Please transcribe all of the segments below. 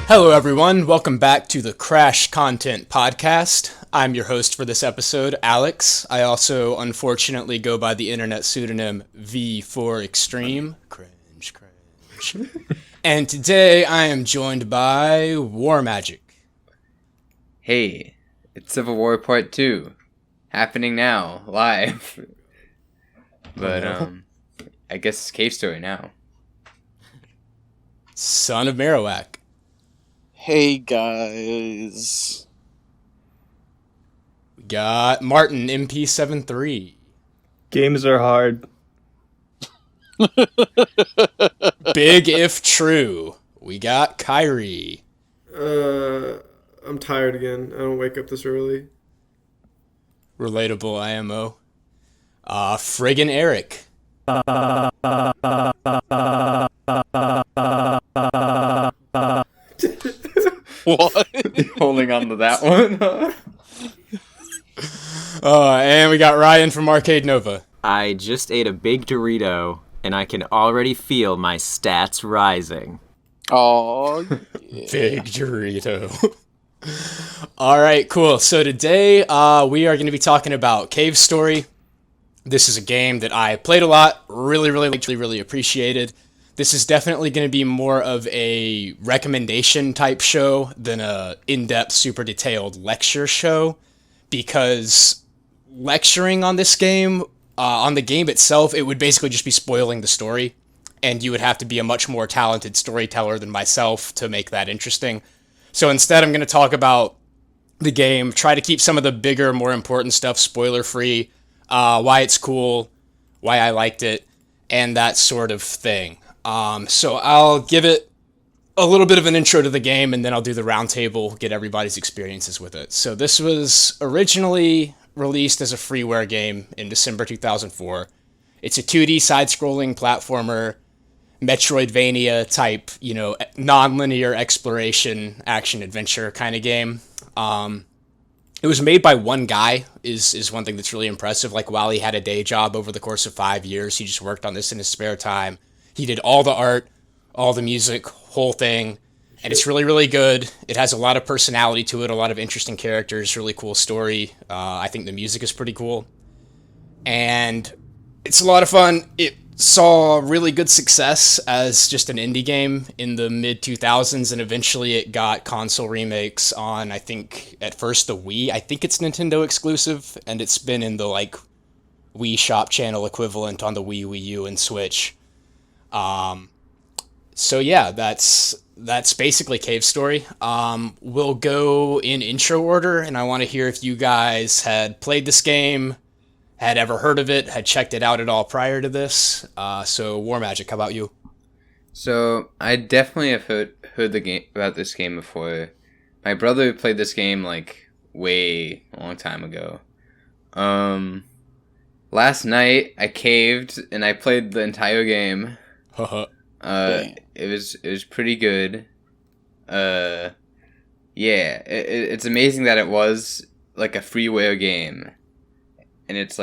Hello, everyone. Welcome back to the Crash Content Podcast. I'm your host for this episode, Alex. I also, unfortunately, go by the internet pseudonym V4Extreme. Cringe. And today I am joined by Warmagic. Hey, it's Civil War Part 2. Happening now, live. But, I guess it's Cave Story now. Son of Marowak. Hey guys. We got Martin, MP73. Games are hard. Big if true. We got Kyrie. I'm tired again. I don't wake up this early. Relatable IMO. Frigin Eric. What? Holding on to that one. And we got Ryan from Arcade Nova. I just ate a big Dorito, and I can already feel my stats rising. Oh, yeah. Big Dorito. All right, cool. So today we are going to be talking about Cave Story. This is a game that I played a lot, really appreciated. This is definitely going to be more of a recommendation type show than a in-depth, super detailed lecture show, because lecturing on this game, on the game itself, it would basically just be spoiling the story, and you would have to be a much more talented storyteller than myself to make that interesting. So instead, I'm going to talk about the game, try to keep some of the bigger, more important stuff spoiler-free, why it's cool, why I liked it, and that sort of thing. So I'll give it a little bit of an intro to the game, and then I'll do the roundtable, get everybody's experiences with it. So this was originally released as a freeware game in December 2004. It's a 2D side-scrolling platformer, Metroidvania type, non-linear exploration, action-adventure kind of game. It was made by one guy, is one thing that's really impressive. Like, while he had a day job over the course of 5 years, he just worked on this in his spare time. He did all the art, all the music, whole thing, and it's really good. It has a lot of personality to it, a lot of interesting characters, really cool story. I think the music is pretty cool, and it's a lot of fun. It saw really good success as just an indie game in the mid-2000s, and eventually it got console remakes on, I think, at first the Wii. I think it's Nintendo exclusive, and it's been in the, Wii Shop Channel equivalent on the Wii, Wii U, and Switch. So yeah, that's basically Cave Story. We'll go in intro order, and I want to hear if you guys had played this game, had ever heard of it, had checked it out at all prior to this. So Warmagic, how about you? So, I definitely have heard about this game before. My brother played this game, way a long time ago. Last night, I caved, and I played the entire game. It was pretty good. Yeah, it's amazing that it was a freeware game, and it's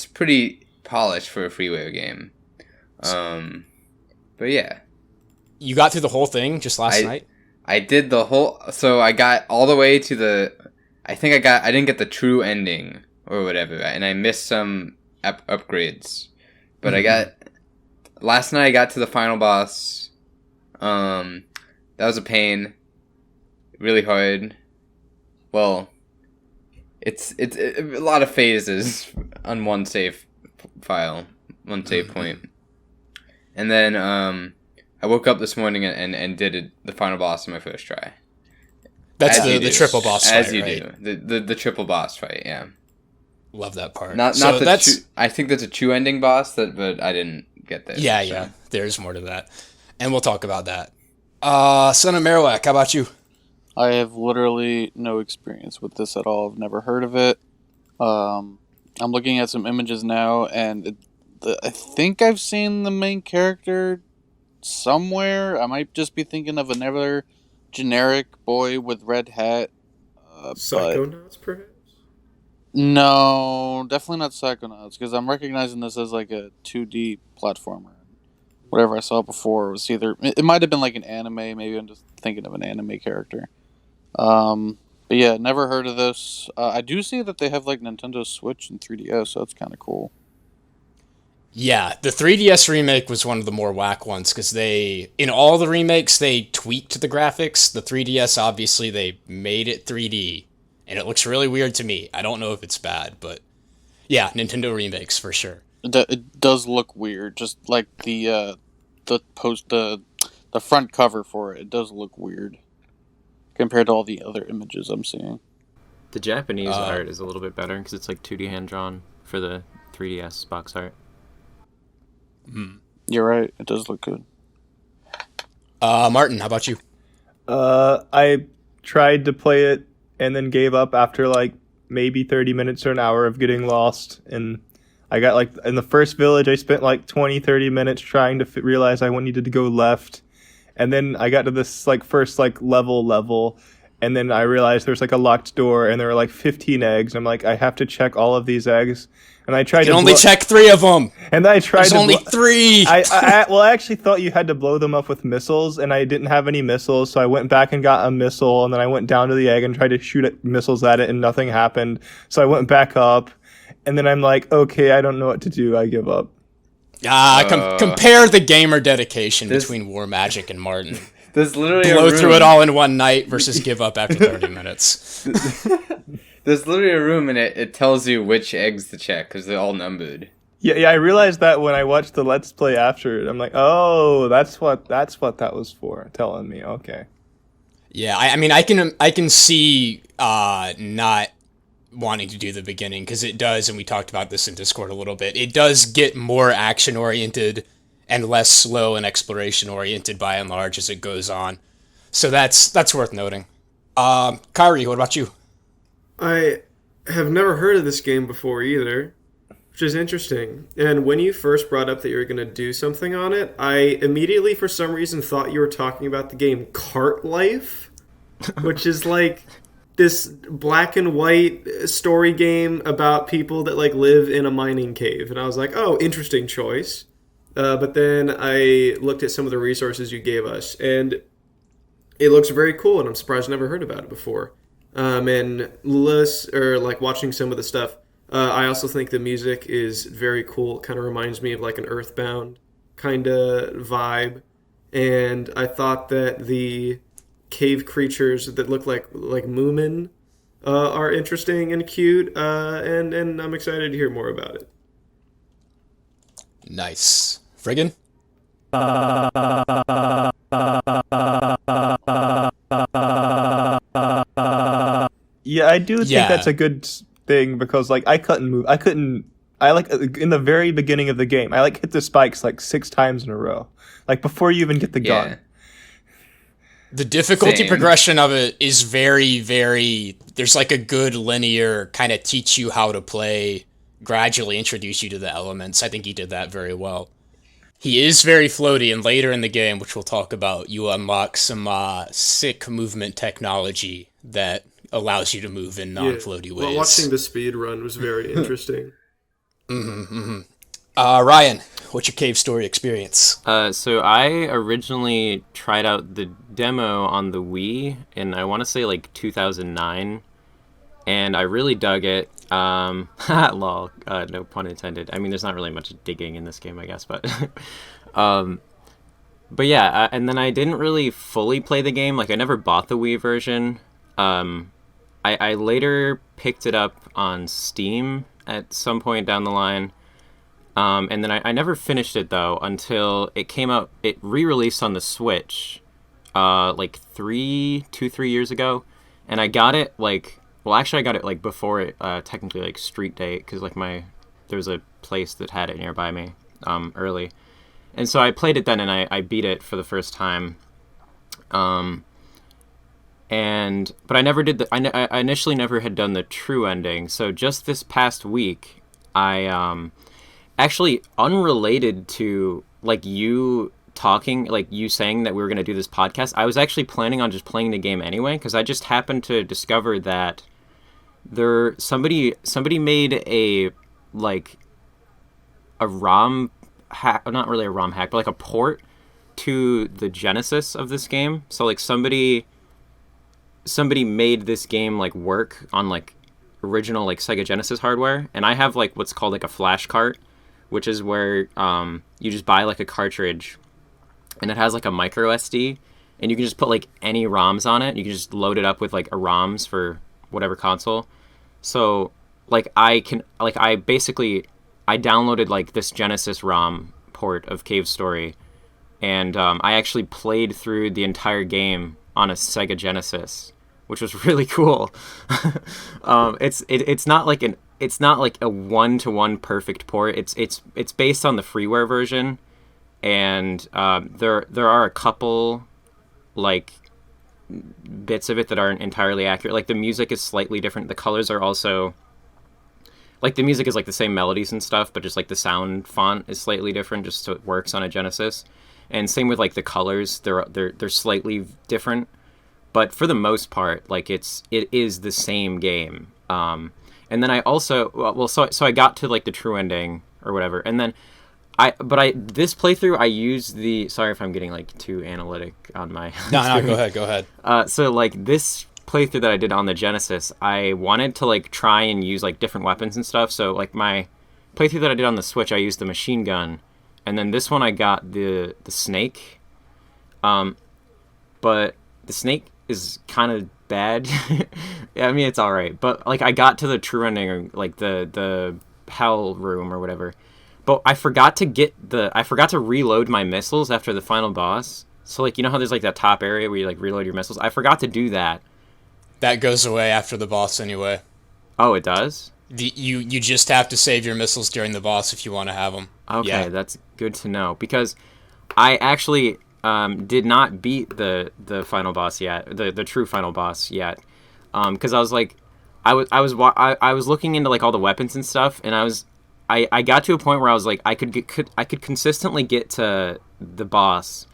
pretty polished for a freeware game. But yeah, You got through the whole thing just last night? I did the whole. So I got all the way to the. I didn't get the true ending or whatever, and I missed some upgrades, but last night I got to the final boss. That was a pain. Really hard. Well, it's a lot of phases on one save file, one save point. And then I woke up this morning and did the final boss in my first try. That's the triple boss fight, as you right? do. The triple boss fight, yeah. Love that part. I think that's a true ending boss, but I didn't get there. Yeah. There's more to that. And we'll talk about that. Son of Marowak, how about you? I have literally no experience with this at all. I've never heard of it. I'm looking at some images now, and I think I've seen the main character somewhere. I might just be thinking of another generic boy with red hat. Psychonauts, perhaps? No, definitely not Psychonauts, because I'm recognizing this as like a 2D platformer. whatever I saw before was either it might have been like an anime. Maybe I'm just thinking of an anime character. But yeah, never heard of this. I do see that they have like Nintendo Switch and 3DS, so that's kind of cool. Yeah, the 3DS remake was one of the more whack ones because in all the remakes, they tweaked the graphics. The 3DS, obviously, they made it 3D, and it looks really weird to me. I don't know if it's bad, but yeah, Nintendo remakes for sure. It does look weird, just like the front cover for it. It does look weird compared to all the other images I'm seeing. The Japanese art is a little bit better because it's like 2D hand drawn for the 3DS box art. You're right. It does look good. Martin, how about you? I tried to play it and then gave up after like maybe 30 minutes or an hour of getting lost. And I got like in the first village, I spent like 20, 30 minutes trying to realize I needed to go left. And then I got to this like first like level. And then I realized there's like a locked door and there were like 15 eggs. I'm like, I have to check all of these eggs. And I tried You can only check 3 of them. And I tried There's only 3. I actually thought you had to blow them up with missiles, and I didn't have any missiles, so I went back and got a missile, and then I went down to the egg and tried to shoot missiles at it, and nothing happened. So I went back up, and then I'm like, okay, I don't know what to do. I give up. Compare the gamer dedication between Warmagic and Martin. There's literally Blow through it all in one night versus give up after 30 minutes. There's literally a room and it tells you which eggs to check because they're all numbered. Yeah, I realized that when I watched the Let's Play after it. I'm like, oh, that's what that was for, telling me. Okay. Yeah, I mean, I can see not wanting to do the beginning because it does, and we talked about this in Discord a little bit. It does get more action oriented and less slow and exploration oriented by and large as it goes on. So that's worth noting. Kyrie, what about you? I have never heard of this game before either, which is interesting. And when you first brought up that you were going to do something on it, I immediately, for some reason, thought you were talking about the game Cart Life, which is like this black and white story game about people that like live in a mining cave. And I was like, oh, interesting choice. But then I looked at some of the resources you gave us, and it looks very cool, and I'm surprised I never heard about it before. And watching some of the stuff, I also think the music is very cool. It kind of reminds me of like an Earthbound kind of vibe. And I thought that the cave creatures that look like Moomin are interesting and cute, and I'm excited to hear more about it. Nice. Frigin? Yeah, I do think that's a good thing because like I couldn't move. I like in the very beginning of the game, I like hit the spikes like 6 times in a row. Like before you even get the gun. The difficulty progression of it is very, very... There's like a good linear kind of teach you how to play, gradually introduce you to the elements. I think he did that very well. He is very floaty, and later in the game, which we'll talk about, you unlock some sick movement technology that allows you to move in non-floaty ways. Well, watching the speed run was very interesting. Ryan, what's your cave story experience? So I originally tried out the demo on the Wii in, I want to say, like 2009, and I really dug it. Lol, no pun intended. I mean, there's not really much digging in this game, I guess, but... but yeah, and then I didn't really fully play the game. Like, I never bought the Wii version. I later picked it up on Steam at some point down the line. And then I never finished it, though, until it came out. It re-released on the Switch, like 3 years ago. And I got it, like... Well, actually, I got it, like, before it, technically, like, Street Date, because, like, there was a place that had it nearby me, early. And so I played it then, and I beat it for the first time. But I never did I initially never had done the true ending. So just this past week, I, actually, unrelated to, like, you talking, like, you saying that we were going to do this podcast, I was actually planning on just playing the game anyway, because I just happened to discover that somebody made a, like, a ROM not really a ROM hack, but like a port to the Genesis of this game. So like somebody made this game like work on like original like Sega Genesis hardware, and I have like what's called like a flash cart, which is where you just buy like a cartridge, and it has like a micro SD, and you can just put like any ROMs on it. You can just load it up with like a ROMs for whatever console. So like I downloaded like this Genesis ROM port of Cave Story, and I actually played through the entire game on a Sega Genesis, which was really cool. It's not like a 1-to-1 perfect port. It's based on the freeware version, and there are a couple like bits of it that aren't entirely accurate. Like the music is slightly different. The colors are also like the music is like the same melodies and stuff, but just like the sound font is slightly different, just so it works on a Genesis. And same with like the colors, they're slightly different, but for the most part, like it is the same game. And then I also so I got to like the true ending or whatever, and then this playthrough I used the, sorry if I'm getting like too analytic on my No, go ahead. So like this playthrough that I did on the Genesis, I wanted to like try and use like different weapons and stuff. So like my playthrough that I did on the Switch, I used the machine gun, and then this one I got the snake. But the snake is kind of bad. I mean, it's all right, but like I got to the true ending, or like the hell room or whatever. But I forgot to reload my missiles after the final boss. So like, you know how there's like that top area where you like reload your missiles? I forgot to do that. That goes away after the boss anyway. Oh, it does? You just have to save your missiles during the boss if you want to have them. Okay, yeah. That's good to know, because I actually did not beat the final boss yet, the true final boss yet, because I was like, I was looking into like all the weapons and stuff, and I got to a point where I was like, I could consistently get to the boss,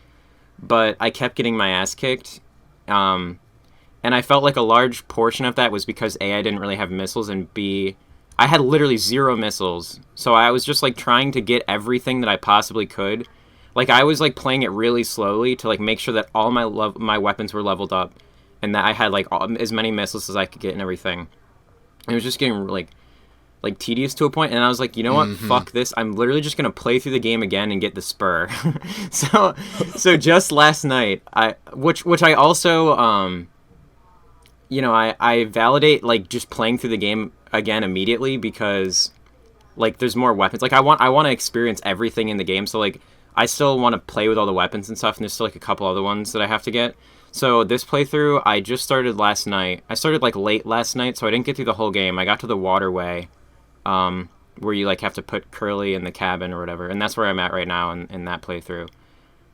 but I kept getting my ass kicked, and I felt like a large portion of that was because A, I didn't really have missiles, and B, I had literally 0 missiles, so I was just like trying to get everything that I possibly could. Like I was like playing it really slowly to like make sure that all my weapons were leveled up, and that I had like as many missiles as I could get and everything. It was just getting like tedious to a point, and I was like, you know what, fuck this, I'm literally just gonna play through the game again and get the spur. so just last night, which I also I validate like just playing through the game again immediately, because like there's more weapons. Like I want to experience everything in the game, so like I still want to play with all the weapons and stuff, and there's still like a couple other ones that I have to get. So this playthrough I just started last night. I started like late last night, so I didn't get through the whole game. I got to the waterway, where you like have to put Curly in the cabin or whatever, and that's where I'm at right now in that playthrough.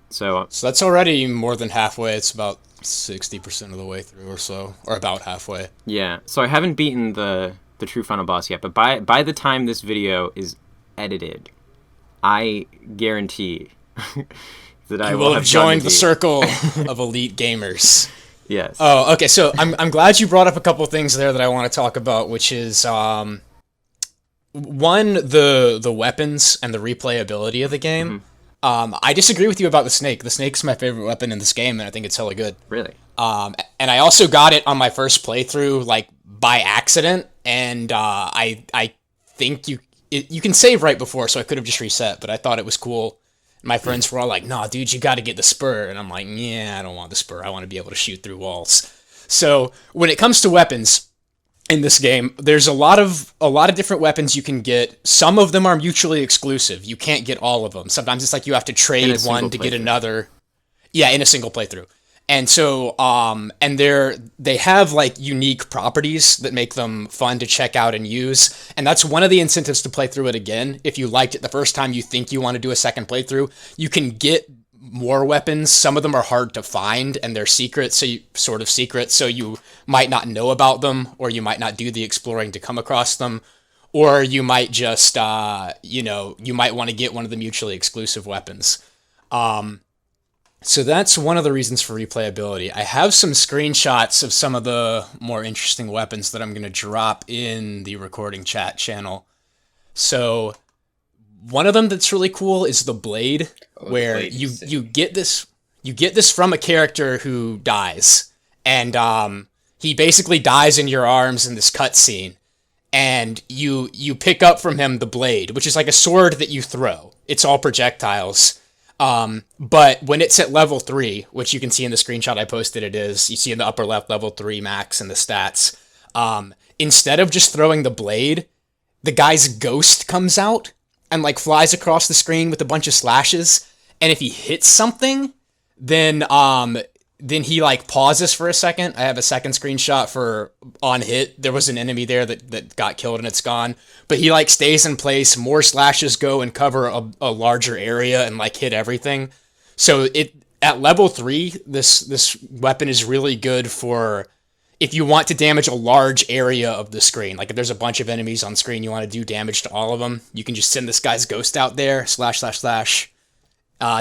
So that's already more than halfway. It's about 60% of the way through or so, or about halfway. Yeah, so I haven't beaten the true final boss yet, but by the time this video is edited, I guarantee that I will have joined the circle of elite gamers. Yes. Oh, okay. So I'm glad you brought up a couple things there that I want to talk about, which is one, the weapons and the replayability of the game. I disagree with you about the snake. The snake's my favorite weapon in this game, and I think it's hella good. Really? And I also got it on my first playthrough, like, by accident, and I think you can save right before, so I could have just reset, but I thought it was cool. My friends were all like, nah, dude, you gotta get the spur, and I'm like, yeah, I don't want the spur. I want to be able to shoot through walls. So, when it comes to weapons in this game, there's a lot of different weapons you can get. Some of them are mutually exclusive. You can't get all of them. Sometimes it's like you have to trade one to get another. Yeah, in a single playthrough. And so, and they have like unique properties that make them fun to check out and use. And that's one of the incentives to play through it again. If you liked it the first time, you think you want to do a second playthrough, you can get more weapons. Some of them are hard to find and they're secret, so you might not know about them, or you might not do the exploring to come across them, or you might just, you might want to get one of the mutually exclusive weapons. So that's one of the reasons for replayability. I have some screenshots of some of the more interesting weapons that I'm going to drop in the recording chat channel. So One of them that's really cool is the blade, Oh, where the blade is you get this from a character who dies, and he basically dies in your arms in this cutscene, and you pick up from him the blade, which is like a sword that you throw. It's all projectiles. But when it's at level 3, which you can see in the screenshot I posted, you see in the upper left level 3 max in the stats. Instead of just throwing the blade, the guy's ghost comes out and like flies across the screen with a bunch of slashes. And if he hits something, then he like pauses for a second. I have a second screenshot for on hit. There was an enemy there that got killed and it's gone. But he like stays in place. More slashes go and cover a larger area and like hit everything. So at level 3, this weapon is really good for if you want to damage a large area of the screen. Like if there's a bunch of enemies on screen, you want to do damage to all of them. You can just send this guy's ghost out there, slash,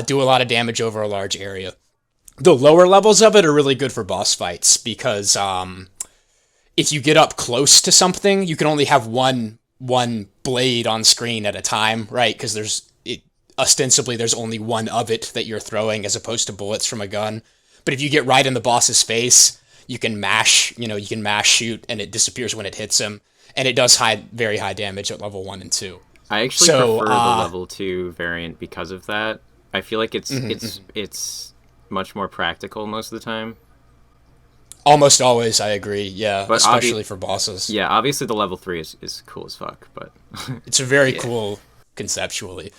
do a lot of damage over a large area. The lower levels of it are really good for boss fights because if you get up close to something, you can only have one blade on screen at a time, right? Because ostensibly there's only one of it that you're throwing as opposed to bullets from a gun. But if you get right in the boss's face, you can mash shoot, and it disappears when it hits him, and it does very high damage at level 1 and 2. I actually prefer the level 2 variant because of that. I feel like it's much more practical most of the time. Almost always, I agree. Yeah, but especially for bosses. Yeah, obviously the level 3 is cool as fuck, but it's a very cool conceptually.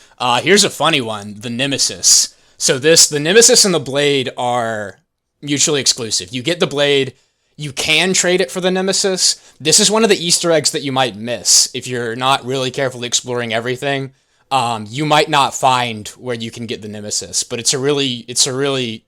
Here's a funny one: the Nemesis. So the Nemesis and the Blade are mutually exclusive. You get the Blade, you can trade it for the Nemesis. This is one of the Easter eggs that you might miss if you're not really carefully exploring everything. You might not find where you can get the Nemesis, but it's a really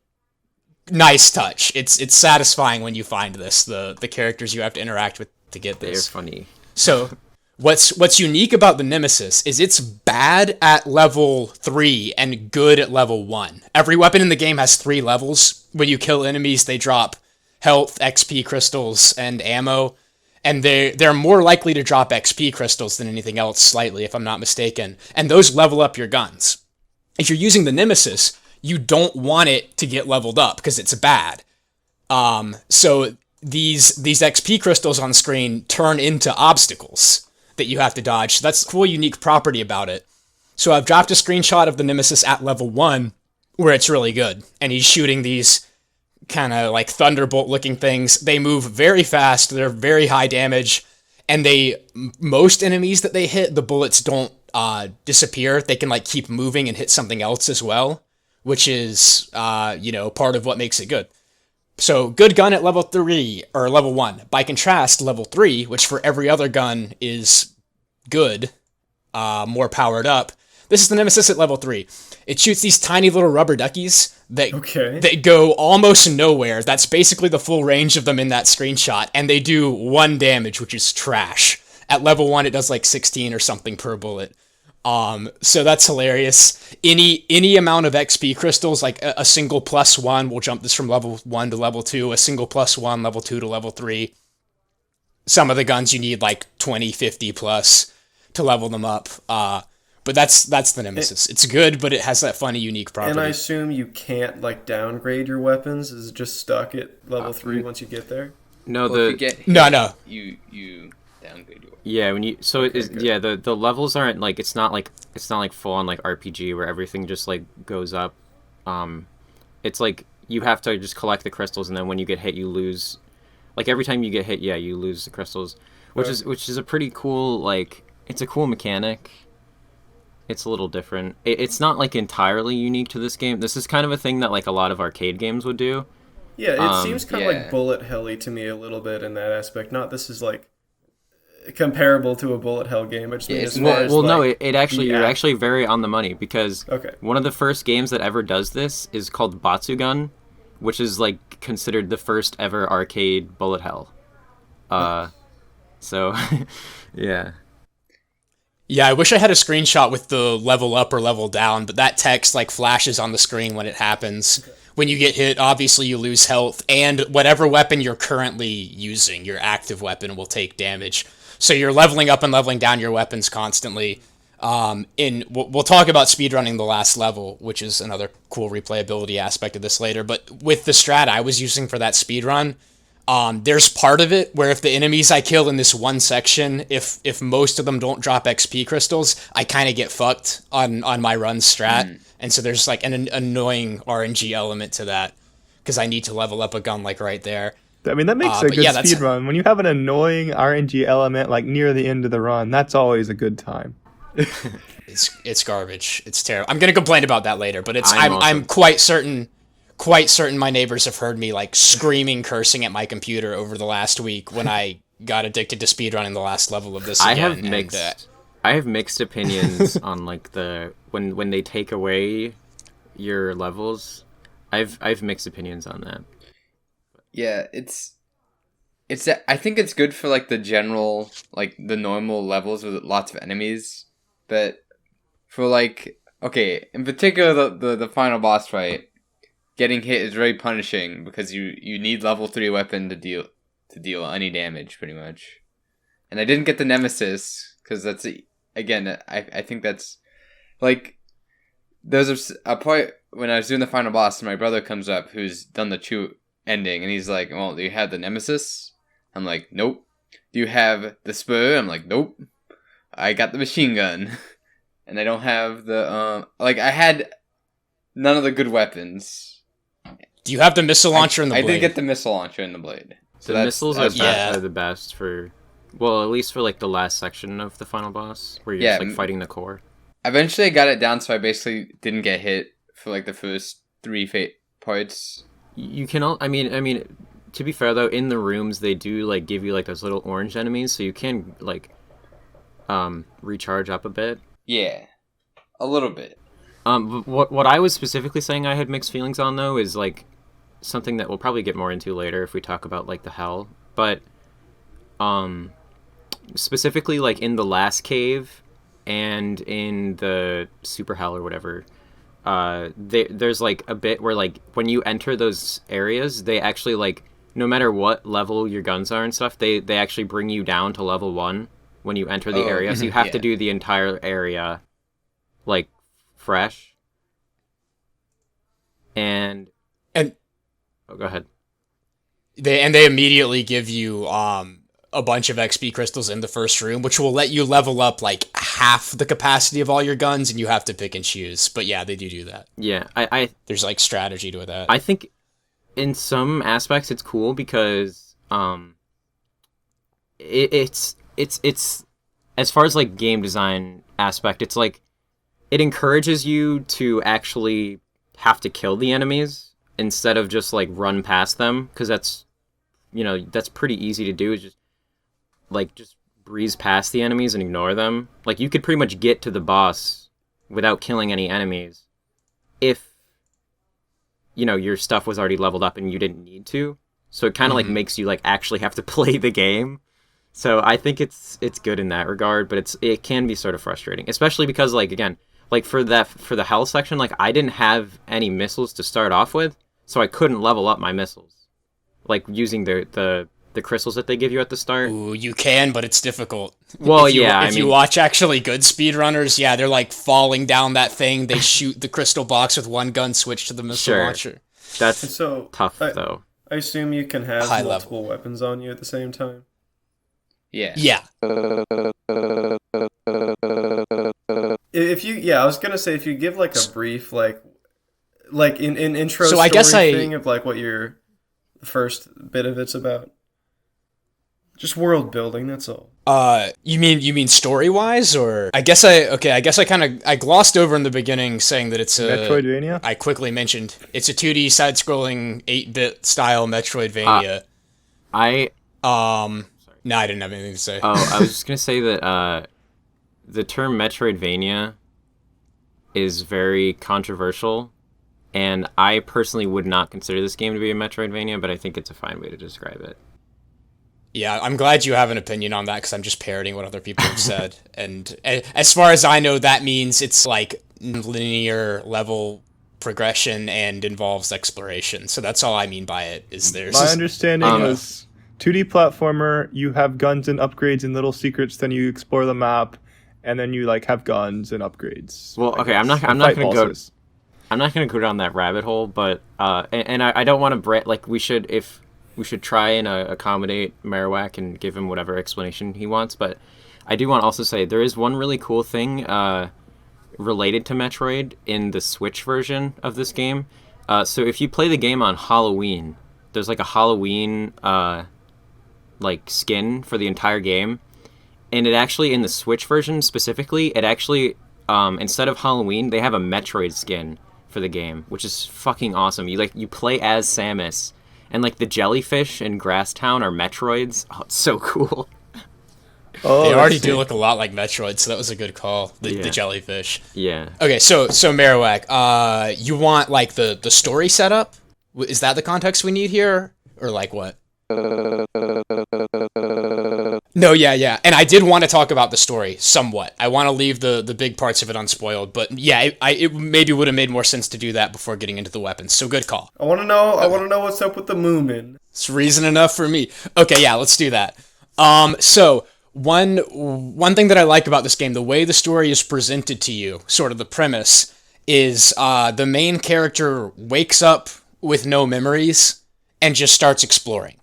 nice touch. It's satisfying when you find this. The characters you have to interact with to get this. They're funny. So what's unique about the Nemesis is it's bad at level 3 and good at level 1. Every weapon in the game has 3 levels. When you kill enemies, they drop health, XP crystals, and ammo. And they're more likely to drop XP crystals than anything else, slightly, if I'm not mistaken. And those level up your guns. If you're using the Nemesis, you don't want it to get leveled up, because it's bad. So these XP crystals on screen turn into obstacles that you have to dodge. So that's a cool, unique property about it. So I've dropped a screenshot of the Nemesis at level 1, where it's really good. And he's shooting these kind of like thunderbolt-looking things. They move very fast. They're very high damage. And most enemies that they hit, the bullets don't disappear. They can like keep moving and hit something else as well, which is, part of what makes it good. So good gun at level 3, or level 1. By contrast, level 3, which for every other gun is good, more powered up, this is the Nemesis at level 3. It shoots these tiny little rubber duckies that go almost nowhere. That's basically the full range of them in that screenshot, and they do 1 damage, which is trash. At level 1, it does like 16 or something per bullet. So that's hilarious. Any amount of XP crystals, like a single +1 will jump this from level 1 to level 2, a single +1, level 2 to level 3. Some of the guns you need like 20, 50 plus to level them up. But that's the Nemesis. It's good, but it has that funny, unique property. And I assume you can't like downgrade your weapons. Is it just stuck at level 3 once you get there? No, Well, if you get hit, No. You downgrade your. Yeah, when you the levels aren't like it's not like full on like RPG where everything just like goes up. It's like you have to just collect the crystals, and then when you get hit, you lose. Like every time you get hit, you lose the crystals, which is a pretty cool it's a cool mechanic. It's a little different. It's not like entirely unique to this game. This is kind of a thing that like a lot of arcade games would do. Yeah, it seems kind of like bullet helly to me a little bit in that aspect. Not this is like comparable to a bullet hell game. I just mean as far as, no, it actually you're actually very on the money because okay. One of the first games that ever does this is called Batsugun, which is like considered the first ever arcade bullet hell. So yeah. Yeah, I wish I had a screenshot with the level up or level down, but that text like flashes on the screen when it happens. Okay. When you get hit, obviously you lose health, and whatever weapon you're currently using, your active weapon, will take damage. So you're leveling up and leveling down your weapons constantly. We'll talk about speedrunning the last level, which is another cool replayability aspect of this later. But with the strat I was using for that speedrun, there's part of it where if the enemies I kill in this one section, if most of them don't drop XP crystals, I kind of get fucked on my run strat. And so there's like an annoying RNG element to that because I need to level up a gun like right there. I mean, that makes a good speed run. When you have an annoying RNG element like near the end of the run, that's always a good time. It's garbage. It's terrible. I'm gonna complain about that later, but I'm quite certain my neighbors have heard me like screaming, cursing at my computer over the last week when I got addicted to speedrunning the last level of this again. I have mixed opinions on like when they take away your levels. I've mixed opinions on that. Yeah, it's I think it's good for like the general, like the normal levels with lots of enemies, but for like, okay, in particular the final boss fight, getting hit is very punishing because you need level 3 weapon to deal any damage pretty much. And I didn't get the nemesis because that's again, I think that's like there's a point when I was doing the final boss and my brother comes up who's done the true ending and he's like, well, do you have the nemesis? I'm like, nope. Do you have the spur? I'm like, nope. I got the machine gun. And I don't have the like I had none of the good weapons. Do you have the missile launcher and the blade? I did get the missile launcher and the blade. So the missiles are the best for, well, at least for like the last section of the final boss where you're just like fighting the core. Eventually I got it down so I basically didn't get hit for like the first 3 parts. You can I mean to be fair though, in the rooms they do like give you like those little orange enemies, so you can like recharge up a bit. Yeah. A little bit. What I was specifically saying I had mixed feelings on though is like something that we'll probably get more into later if we talk about like the hell. But specifically like in the last cave and in the super hell or whatever, there's like a bit where like when you enter those areas, they actually like no matter what level your guns are and stuff, they actually bring you down to level 1 when you enter the area. So you have to do the entire area like fresh. And go ahead. They immediately give you a bunch of XP crystals in the first room, which will let you level up like half the capacity of all your guns, and you have to pick and choose. But yeah, they do that. Yeah, I there's like strategy to that. I think in some aspects it's cool because it's as far as like game design aspect, it's like it encourages you to actually have to kill the enemies instead of just like run past them, because that's pretty easy to do, is just breeze past the enemies and ignore them. Like you could pretty much get to the boss without killing any enemies if your stuff was already leveled up and you didn't need to. So it kind of like makes you like actually have to play the game. So I think it's good in that regard, but it can be sort of frustrating, especially because like again, like for the hell section, like I didn't have any missiles to start off with, so I couldn't level up my missiles, like using the crystals that they give you at the start. Ooh, you can, but it's difficult. Well, if you watch actually good speedrunners, they're like falling down that thing. They shoot the crystal box with one gun, switch to the missile launcher. That's so tough though. I assume you can have High multiple level weapons on you at the same time. Yeah. Yeah. I was gonna say if you give like a brief like in intro so story I guess thing of like what your first bit of it's about. Just world building, that's all. You mean story wise, or I guess I glossed over in the beginning saying that it's a Metroidvania. I quickly mentioned it's a 2D side-scrolling 8-bit style Metroidvania. No, I didn't have anything to say. Oh, I was just gonna say that the term Metroidvania is very controversial, and I personally would not consider this game to be a Metroidvania, but I think it's a fine way to describe it. Yeah, I'm glad you have an opinion on that, because I'm just parroting what other people have said. And as far as I know, that means it's like linear level progression and involves exploration. So that's all I mean by it. My understanding is 2D platformer, you have guns and upgrades and little secrets, then you explore the map, and then you like have guns and upgrades. Well, I okay, I'm guess, not and gonna fight go. bosses. I'm not gonna go down that rabbit hole, but I don't want to like we should try and accommodate Marowak and give him whatever explanation he wants, but I do want to also say there is one really cool thing related to Metroid in the Switch version of this game. So if you play the game on Halloween, there's like a Halloween like skin for the entire game, and it actually in the Switch version specifically, it actually instead of Halloween, they have a Metroid skin for the game, which is fucking awesome. You play as Samus, and like the jellyfish in Grasstown are Metroids. Oh, it's so cool. Oh, They already that's do sick. look a lot like Metroid, so that was a good call. The Yeah. jellyfish. Yeah. Okay, so Marowak, you want like the story setup? Is that the context we need here, or like what? No, yeah, and I did want to talk about the story somewhat. I want to leave the big parts of it unspoiled, but yeah, it maybe would have made more sense to do that before getting into the weapons. So good call. I want to know. I want to know what's up with the Moomin. It's reason enough for me. Okay, yeah, let's do that. So one thing that I like about this game, the way the story is presented to you, sort of the premise, is the main character wakes up with no memories and just starts exploring.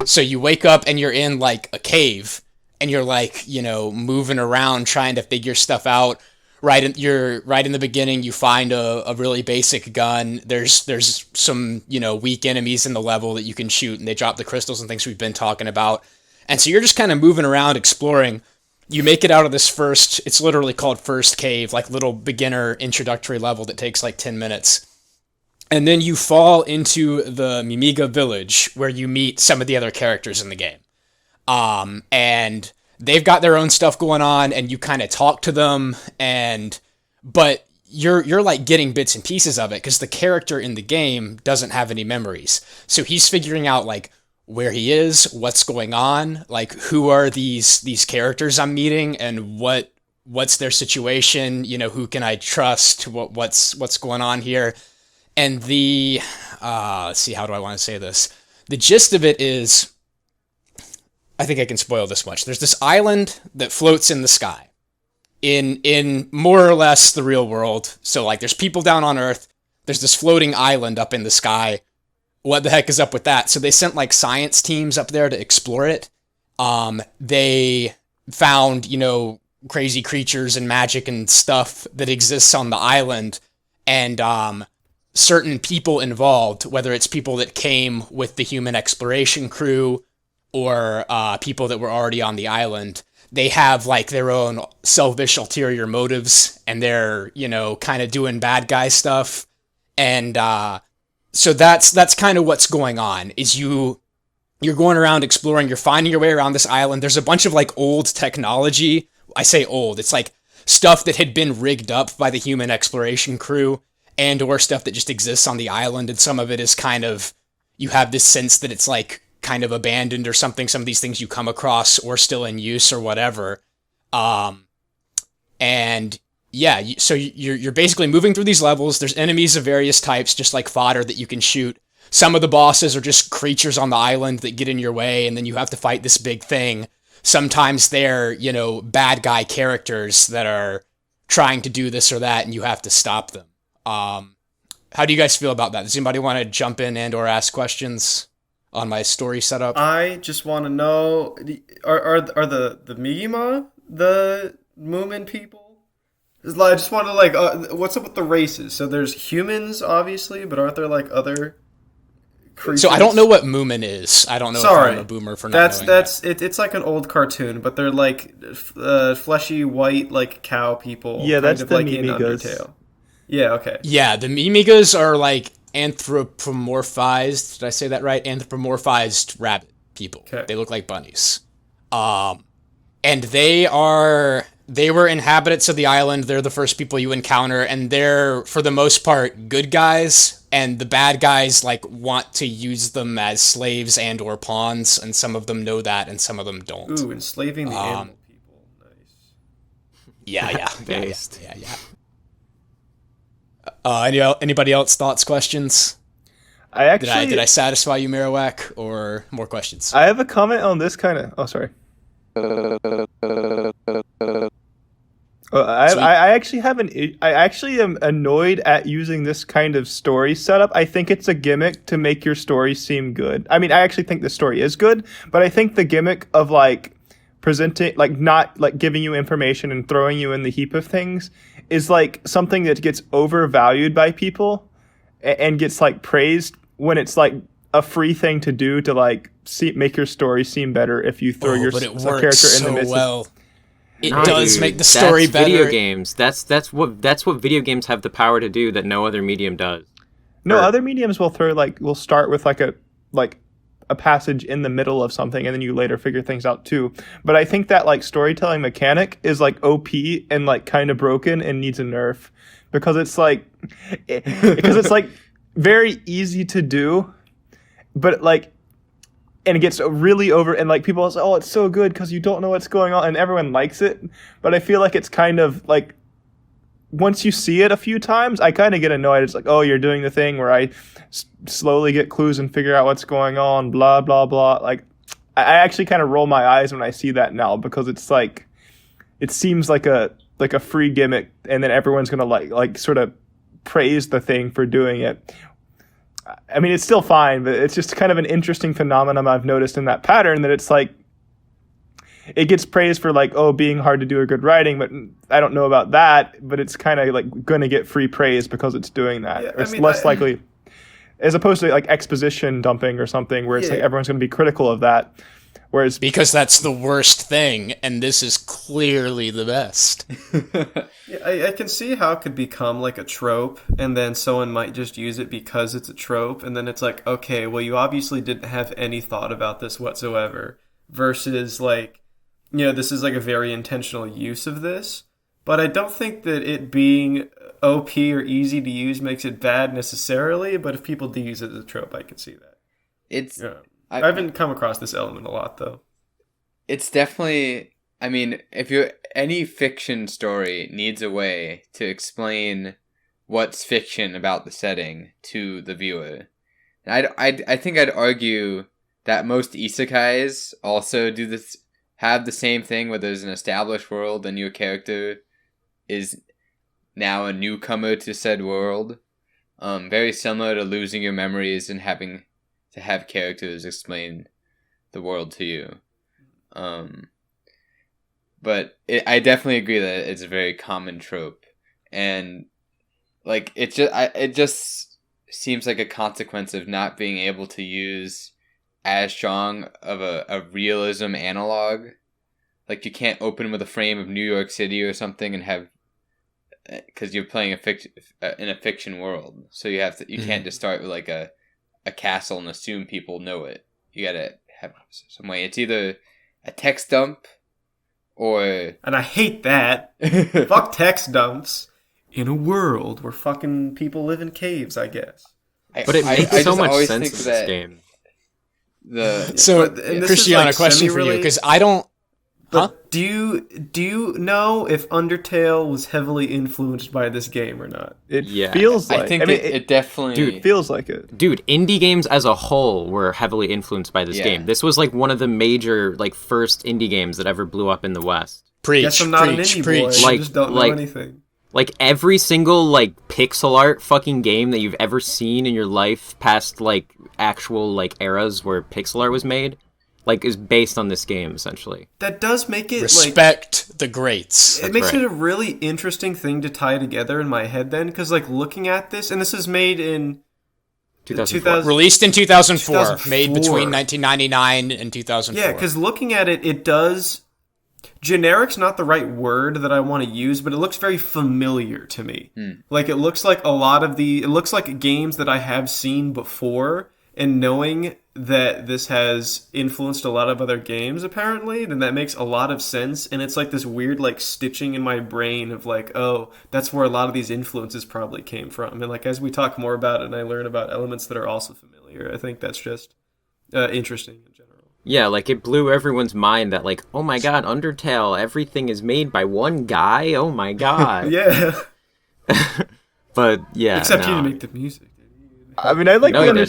So you wake up and you're in like a cave and you're like, moving around trying to figure stuff out. You're right in the beginning, you find a really basic gun. There's some, weak enemies in the level that you can shoot, and they drop the crystals and things we've been talking about. And so you're just kind of moving around exploring. You make it out of this first, it's literally called first cave, like little beginner introductory level that takes like 10 minutes. And then you fall into the Mimiga village where you meet some of the other characters in the game. And they've got their own stuff going on, and you kind of talk to them, but you're like getting bits and pieces of it because the character in the game doesn't have any memories. So he's figuring out like where he is, what's going on, like who are these characters I'm meeting, and what's their situation, who can I trust, what's going on here. And let's see, how do I want to say this? The gist of it is, I think I can spoil this much. There's this island that floats in the sky in more or less the real world. So like there's people down on Earth. There's this floating island up in the sky. What the heck is up with that? So they sent like science teams up there to explore it. They found, crazy creatures and magic and stuff that exists on the island. And certain people involved, whether it's people that came with the human exploration crew or people that were already on the island, they have like their own selfish ulterior motives, and they're, kind of doing bad guy stuff. And so that's kind of what's going on, is you're going around exploring, you're finding your way around this island. There's a bunch of like old technology. I say old, it's like stuff that had been rigged up by the human exploration crew, and or stuff that just exists on the island, and some of it is kind of, you have this sense that it's like kind of abandoned or something. Some of these things you come across or still in use or whatever. And yeah, so you're basically moving through these levels. There's enemies of various types, just like fodder that you can shoot. Some of the bosses are just creatures on the island that get in your way, and then you have to fight this big thing. Sometimes they're, bad guy characters that are trying to do this or that, and you have to stop them. How do you guys feel about that? Does anybody want to jump in and or ask questions on my story setup? I just want to know: are the Migima the Moomin people? I just want to what's up with the races? So there's humans, obviously, but aren't there like other creatures? So I don't know what Moomin is. I don't know if I'm a boomer for not knowing that. It's like an old cartoon, but they're like fleshy white like cow people. Yeah, that's kind of the like in Mimigas. Undertale. Yeah, okay. Yeah, the Mimigas are like anthropomorphized. Did I say that right? Anthropomorphized rabbit people. Okay. They look like bunnies. And they were inhabitants of the island. They're the first people you encounter, and they're, for the most part, good guys, and the bad guys like want to use them as slaves and or pawns, and some of them know that and some of them don't. Ooh, enslaving the animal people. Nice. Yeah. Based. Anybody else thoughts, questions? Did I satisfy you, Marowak, or more questions? I have a comment on this kind of. Oh, sorry. I actually haven't. I actually am annoyed at using this kind of story setup. I think it's a gimmick to make your story seem good. I mean, I actually think the story is good, but I think the gimmick of like presenting, like not like giving you information and throwing you in the heap of things, is like something that gets overvalued by people and gets like praised when it's like a free thing to do to like make your story seem better if you throw your but it character works in the so midst. well. It No, does dude, make the story that's better. Video games. That's what video games have the power to do that no other medium does. No, Or- other mediums will start with like a passage in the middle of something, and then you later figure things out too. But I think that like storytelling mechanic is like OP and like kind of broken and needs a nerf because it's like very easy to do, but like. And it gets really over, and like people say, "Oh, it's so good because you don't know what's going on," and everyone likes it. But I feel like it's kind of like once you see it a few times, I kind of get annoyed. It's like, "Oh, you're doing the thing where I slowly get clues and figure out what's going on." Blah blah blah. Like I actually kind of roll my eyes when I see that now because it's like it seems like a free gimmick, and then everyone's gonna like sort of praise the thing for doing it. I mean, it's still fine, but it's just kind of an interesting phenomenon I've noticed in that pattern that it's like, it gets praised for like, oh, being hard to do or good writing, but I don't know about that, but it's kind of like going to get free praise because it's doing that. Yeah, It's less likely, as opposed to like exposition dumping or something where it's like everyone's going to be critical of that. Whereas Because that's the worst thing, and this is clearly the best. Yeah, I can see how it could become like a trope, and then someone might just use it because it's a trope, and then it's like, okay, well, you obviously didn't have any thought about this whatsoever, versus like, this is like a very intentional use of this. But I don't think that it being OP or easy to use makes it bad necessarily, but if people do use it as a trope, I can see that. It's Yeah. I haven't come across this element a lot, though. it's definitely, I mean, if you any fiction story needs a way to explain what's fiction about the setting to the viewer. And I think I'd argue that most isekais also do this, have the same thing where there's an established world and your character is now a newcomer to said world. Very similar to losing your memories and having to have characters explain the world to you. But I definitely agree that it's a very common trope, and like it just seems like a consequence of not being able to use as strong of a realism analog. Like you can't open with a frame of New York City or something and have, because you're playing in a fiction world, so you can't just start with like a castle and assume people know it. You gotta have some way. It's either a text dump or... And I hate that. Fuck text dumps. In a world where fucking people live in caves, I guess. But it makes so much sense in this game. So, But- and this is, Cristiano, like, question for you, semi-related- because I don't... But do you know if Undertale was heavily influenced by this game or not? it Yeah, feels like I think I mean, it definitely... Dude, it feels like it. Dude, indie games as a whole were heavily influenced by this Yeah. game. This was like one of the major, like, first indie games that ever blew up in the West. Preach, Guess I'm not an preach, indie preach. boy. I Like- just don't know like- anything. Like, every single, like, pixel art fucking game that you've ever seen in your life past, like, actual, like, eras where pixel art was made, like, is based on this game, essentially. That does make it Respect the greats. it makes right. it a really interesting thing to tie together in my head then, because like looking at this, and this is made in 2004. Released in 2004, made 2004. between 1999 and 2004. Yeah, because looking at it, it does. Generic's not the right word that I want to use, but it looks very familiar to me. Like it looks like a lot of it looks like games that I have seen before, and knowing that this has influenced a lot of other games apparently, then that makes a lot of sense. And it's like this weird like stitching in my brain of like, oh, that's where a lot of these influences probably came from. And like as we talk more about it and I learn about elements that are also familiar, I think that's just interesting in general. Yeah, like, it blew everyone's mind that, like, oh my god, Undertale, everything is made by one guy? Oh my god. Yeah. But, yeah, Except you no. to make the music. I mean, I like No, the you did.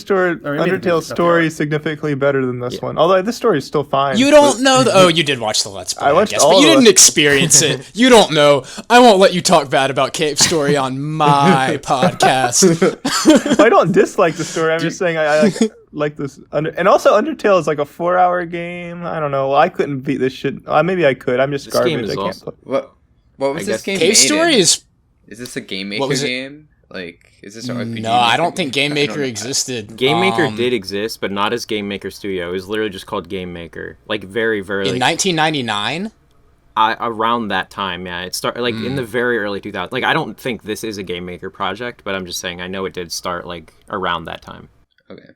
Undertale story significantly better than this one. Although this story is still fine. You don't know. Oh, you did watch the Let's Play, I watched guess, all but you the didn't Let's- experience it. You don't know. I won't let you talk bad about Cave Story on my podcast. I don't dislike the story. I'm just saying I like this. And also, Undertale is like a 4-hour game. I don't know. Well, I couldn't beat this shit. Maybe I could. I'm just This garbage. game is I can't also- play. What was I this guess game Cave made Story in? is Is this a Game What Maker was it? game? Like, is this an RPG? no. I don't maker think game? Game I don't Maker know. existed. Game Maker did exist, but not as Game Maker Studio. It was literally just called Game Maker. Like very, very in 1999. around that time. Yeah, it started like in the very early 2000s. Like I don't think this is a Game Maker project, but I'm just saying I know it did start like around that time. Okay.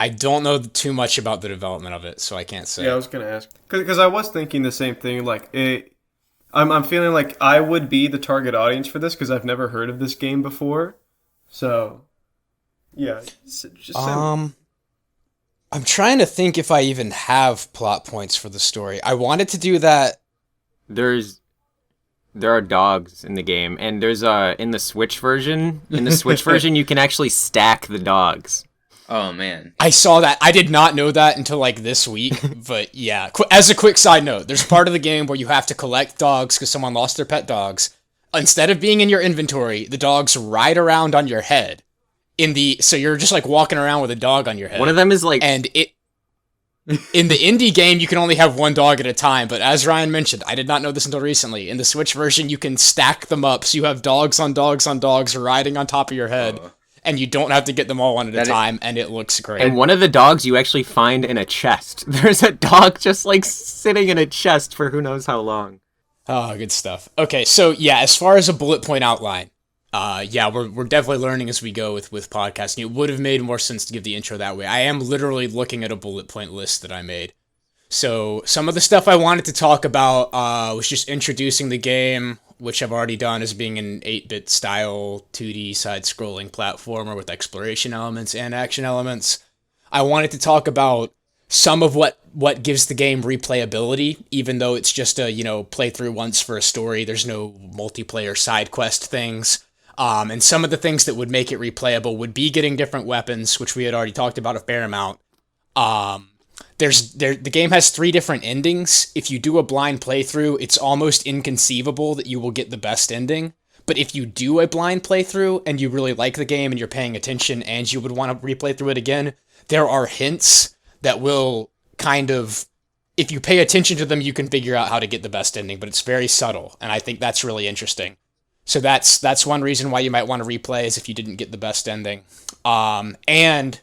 I don't know too much about the development of it, so I can't say. Yeah, I was gonna ask because I was thinking the same thing. Like, I'm feeling like I would be the target audience for this because I've never heard of this game before. So, yeah, just I'm trying to think if I even have plot points for the story. I wanted to do that. There are dogs in the game, and there's in the Switch version. In the Switch version, you can actually stack the dogs. Oh man. I saw that. I did not know that until like this week, but yeah. As a quick side note, there's a part of the game where you have to collect dogs because someone lost their pet dogs. Instead of being in your inventory, the dogs ride around on your head. So you're just like walking around with a dog on your head. One of them is like, And in the indie game, you can only have one dog at a time, but as Ryan mentioned, I did not know this until recently. In the Switch version, you can stack them up, so you have dogs on dogs on dogs riding on top of your head, and you don't have to get them all one at a time, and it looks great. and one of the dogs you actually find in a chest. There's a dog just like sitting in a chest for who knows how long. Oh, good stuff. Okay, so yeah, as far as a bullet point outline, yeah, we're definitely learning as we go with podcasting. It would have made more sense to give the intro that way. I am literally looking at a bullet point list that I made. So some of the stuff I wanted to talk about was just introducing the game, which I've already done as being an 8-bit style 2D side-scrolling platformer with exploration elements and action elements. I wanted to talk about some of what gives the game replayability, even though it's just a, play through once for a story. There's no multiplayer side quest things. And some of the things that would make it replayable would be getting different weapons, which we had already talked about a fair amount. The game has 3 different endings. If you do a blind playthrough, it's almost inconceivable that you will get the best ending. But if you do a blind playthrough and you really like the game and you're paying attention and you would want to replay through it again, there are hints that will kind of, if you pay attention to them, you can figure out how to get the best ending, but it's very subtle, and I think that's really interesting. So that's one reason why you might want to replay, is if you didn't get the best ending. And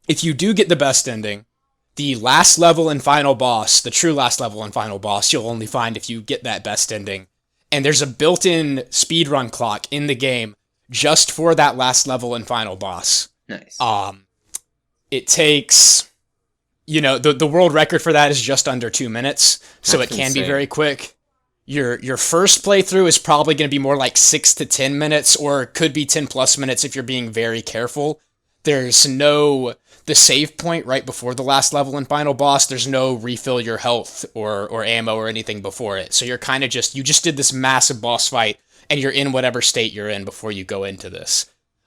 if you do get the best ending, the last level and final boss, the true last level and final boss, you'll only find if you get that best ending. And there's a built-in speedrun clock in the game just for that last level and final boss. Nice. It takes, the world record for that is just under 2 minutes, so That's it can be insane. very quick. Your first playthrough is probably going to be more like 6 to 10 minutes, or it could be 10 plus minutes if you're being very careful. There's the save point right before the last level and final boss, there's no refill your health or ammo or anything before it. So you're kind of you just did this massive boss fight, and you're in whatever state you're in before you go into this.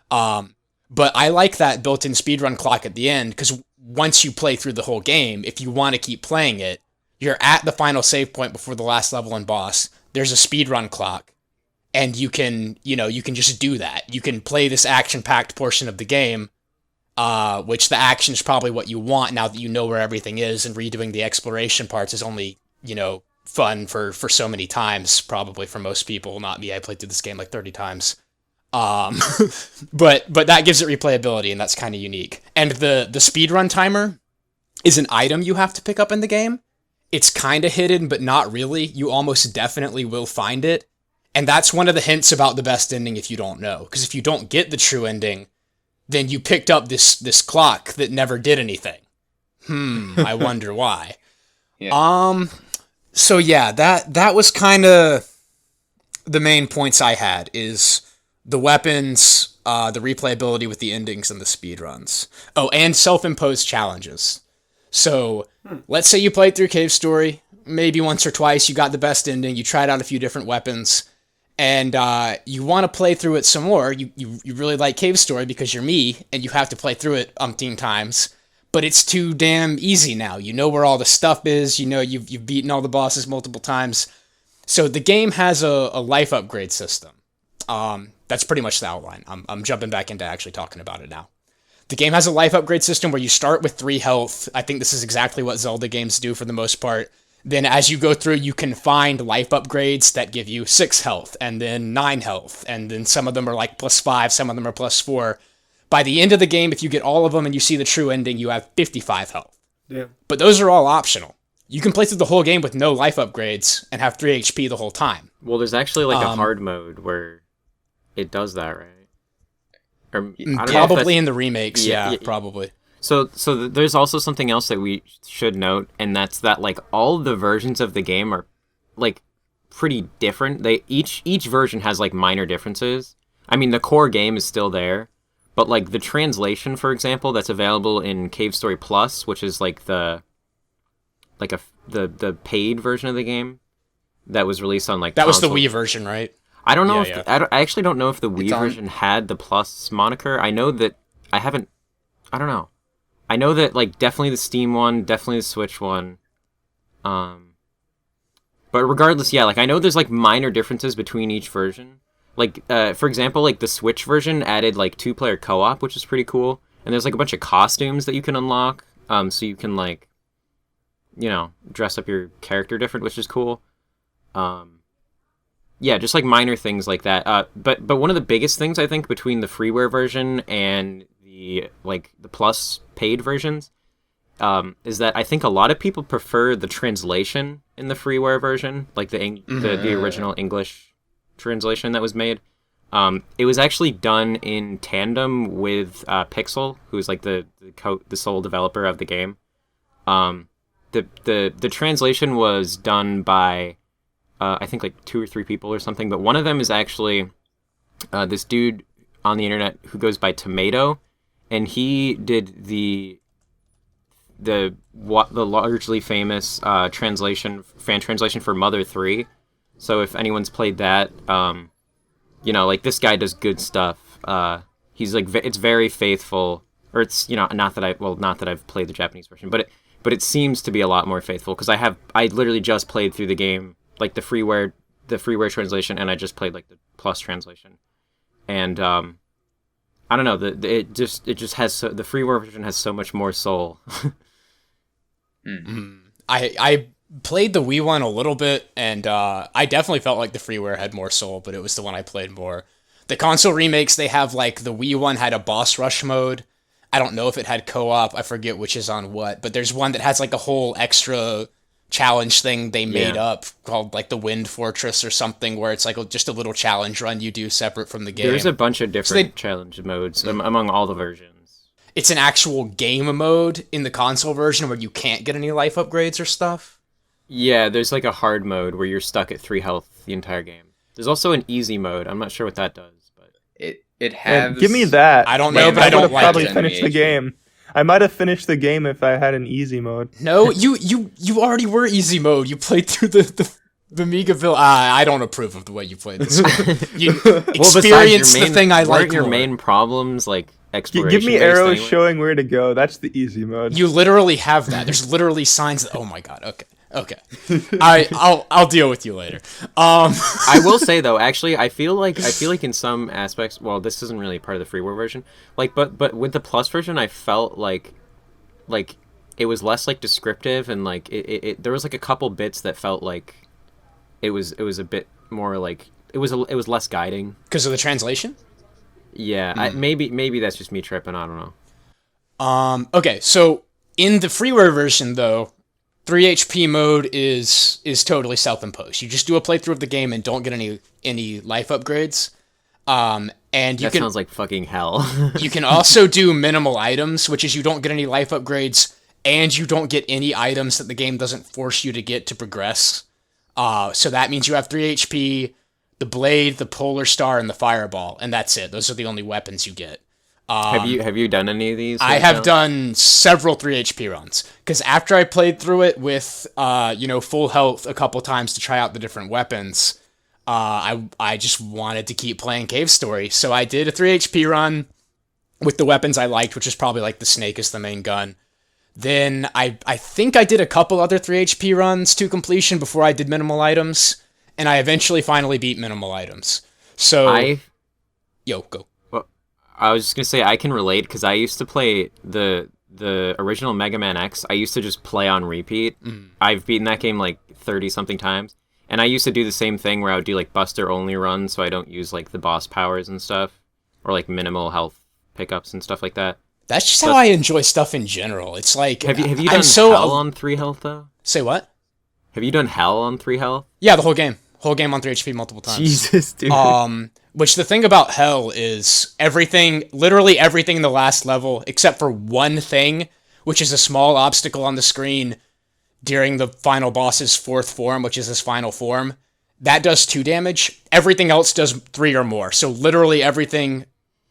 But I like that built-in speedrun clock at the end, because once you play through the whole game, if you want to keep playing it, you're at the final save point before the last level and boss. There's a speedrun clock, and you can just do that. You can play this action-packed portion of the game, which the action is probably what you want now that you know where everything is, and redoing the exploration parts is only, fun for so many times, probably for most people. Not me, I played through this game like 30 times. But that gives it replayability, and that's kind of unique. And the speedrun timer is an item you have to pick up in the game. It's kind of hidden, but not really. You almost definitely will find it. And that's one of the hints about the best ending if you don't know. Because if you don't get the true ending, then you picked up this clock that never did anything. I wonder why. Yeah. So yeah, that was kind of the main points I had, is the weapons, the replayability with the endings, and the speedruns. Oh, and self-imposed challenges. So, let's say you played through Cave Story, maybe once or twice, you got the best ending, you tried out a few different weapons, and you want to play through it some more. You really like Cave Story because you're me, and you have to play through it umpteen times. But it's too damn easy now. You know where all the stuff is. You know you've beaten all the bosses multiple times. So the game has a life upgrade system. That's pretty much the outline. I'm jumping back into actually talking about it now. The game has a life upgrade system where you start with 3 health. I think this is exactly what Zelda games do for the most part. Then as you go through, you can find life upgrades that give you 6 health, and then 9 health, and then some of them are like +5, some of them are +4. By the end of the game, if you get all of them and you see the true ending, you have 55 health. Yeah. But those are all optional. You can play through the whole game with no life upgrades and have 3 HP the whole time. Well, there's actually like a hard mode where it does that, right? Or, I don't know probably in the remakes, yeah, probably. So there's also something else that we should note, and that's that like all the versions of the game are like pretty different. They each version has like minor differences. I mean, the core game is still there, but like the translation, for example, that's available in Cave Story Plus, which is like the paid version of the game that was released on like that console. was the Wii version, right? I don't know Yeah, I actually don't know if the Wii version had the Plus moniker. I know that I don't know. I know that like definitely the Steam one, definitely the Switch one. But regardless, yeah, like I know there's like minor differences between each version. Like for example, like the Switch version added like 2-player co-op, which is pretty cool. And there's like a bunch of costumes that you can unlock. So you can like, you know, dress up your character different, which is cool. Yeah, just like minor things like that. But one of the biggest things I think between the freeware version and the Plus paid versions is that I think a lot of people prefer the translation in the freeware version, like the original English translation that was made. It was actually done in tandem with Pixel, who's like the sole developer of the game. The translation was done by I think like 2 or 3 people or something, but one of them is actually this dude on the internet who goes by Tomato, and he did the largely famous fan translation for Mother 3. So if anyone's played that, you know, like this guy does good stuff. He's like it's very faithful, or it's, you know, not that I've played the Japanese version, but it seems to be a lot more faithful because I literally just played through the game, like the freeware translation, and I just played like the Plus translation, and I don't know, it just has the freeware version has so much more soul. I played the Wii one a little bit, and I definitely felt like the freeware had more soul, but it was the one I played more. The console remakes, they have like the Wii one had a boss rush mode. I don't know if it had co-op. I forget which is on what, but there's one that has like a whole extra challenge thing they made up called like the Wind Fortress or something, where it's like just a little challenge run you do separate from the game. There's a bunch of different challenge modes among all the versions. It's an actual game mode in the console version where you can't get any life upgrades or stuff. Yeah, there's like a hard mode where you're stuck at 3 health the entire game. There's also an easy mode. I'm not sure what that does, but it has. Give me that. I don't know, but I don't like probably it. finished the game. I might have finished the game if I had an easy mode. No, you already were easy mode. You played through the Megaville. I don't approve of the way you played this. You experienced the thing I like. Your main problems like exploration. Give me arrows showing where to go. That's the easy mode. You literally have that. There's literally signs that. Oh my god. Okay. I'll deal with you later. I will say though, actually, I feel like in some aspects, well, this isn't really part of the freeware version. Like, but with the Plus version, I felt like it was less like descriptive, and like it there was like a couple bits that felt like it was a bit more like it was less guiding because of the translation. Yeah, maybe that's just me tripping. I don't know. Okay, so in the freeware version though, 3 HP mode is totally self-imposed. You just do a playthrough of the game and don't get any life upgrades. And you that sounds like fucking hell. You can also do minimal items, which is you don't get any life upgrades and you don't get any items that the game doesn't force you to get to progress. So that means you have 3 HP, the blade, the polar star, and the fireball, and that's it. Those are the only weapons you get. Have you done any of these? I have done several 3 HP runs, because after I played through it with full health a couple times to try out the different weapons, I just wanted to keep playing Cave Story. So I did a 3 HP run with the weapons I liked, which is probably like the snake is the main gun. Then I think I did a couple other 3 HP runs to completion before I did minimal items, and I eventually finally beat minimal items. So go. Well, I was just gonna say I can relate because I used to play the original Mega Man X. I used to just play on repeat. I've beaten that game like 30 something times, and I used to do the same thing where I would do like Buster only runs, so I don't use like the boss powers and stuff, or like minimal health pickups and stuff like that. That's just how I enjoy stuff in general. It's like have you done Hell on 3 health though? Say what? Have you done Hell on 3 health? Yeah, the whole game on 3 HP multiple times. Jesus, dude. Which the thing about Hell is literally everything in the last level, except for one thing, which is a small obstacle on the screen during the final boss's 4th form, which is his final form. That does 2 damage. Everything else does 3 or more. So literally everything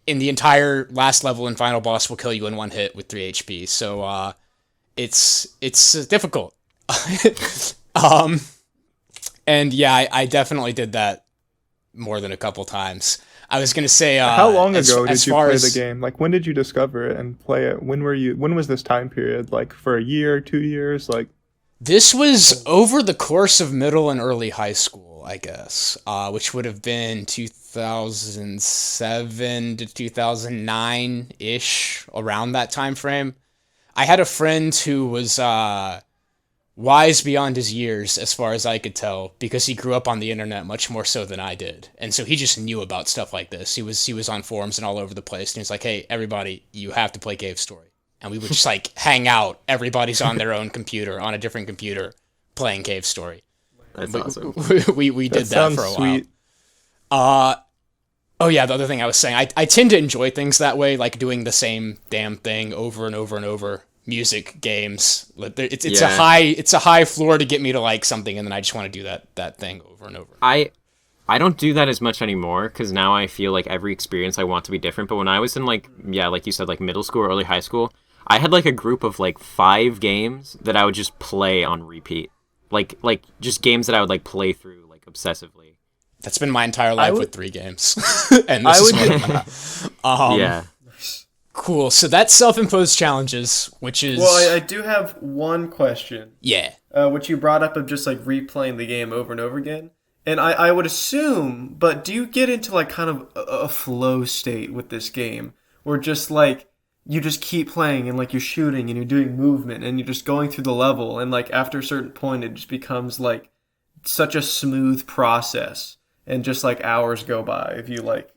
in the entire last level and final boss will kill you in 1 hit with 3 HP. So it's difficult. And yeah, I definitely did that more than a couple times. I was gonna say, how long ago did you play the game? Like, when did you discover it and play it? When was this time period? Like, for a year, 2 years? Like, this was over the course of middle and early high school, I guess, which would have been 2007 to 2009-ish, around that time frame. I had a friend who was wise beyond his years, as far as I could tell, because he grew up on the internet much more so than I did, and so he just knew about stuff like this. He was on forums and all over the place, and he's like, "Hey, everybody, you have to play Cave Story." And we would just like hang out. Everybody's on their own computer, on a different computer, playing Cave Story. That's awesome. We did that for a sweet. while. Oh yeah, the other thing I was saying, I tend to enjoy things that way, like doing the same damn thing over and over and over. Music, games, it's a high floor to get me to like something, and then I just want to do that thing over and over. I don't do that as much anymore because now I feel like every experience I want to be different. But when I was in like you said, like middle school or early high school, I had like a group of like 5 games that I would just play on repeat, like just games that I would like play through like obsessively. That's been my entire life with 3 games, and this is one of them. Yeah. Cool. So that's self-imposed challenges, which is... Well, I do have one question. Yeah. Which you brought up of just like replaying the game over and over again. And I would assume, but do you get into like kind of a flow state with this game? Where just like, you just keep playing and like you're shooting and you're doing movement and you're just going through the level. And like after a certain point, it just becomes like such a smooth process. And just like hours go by if you like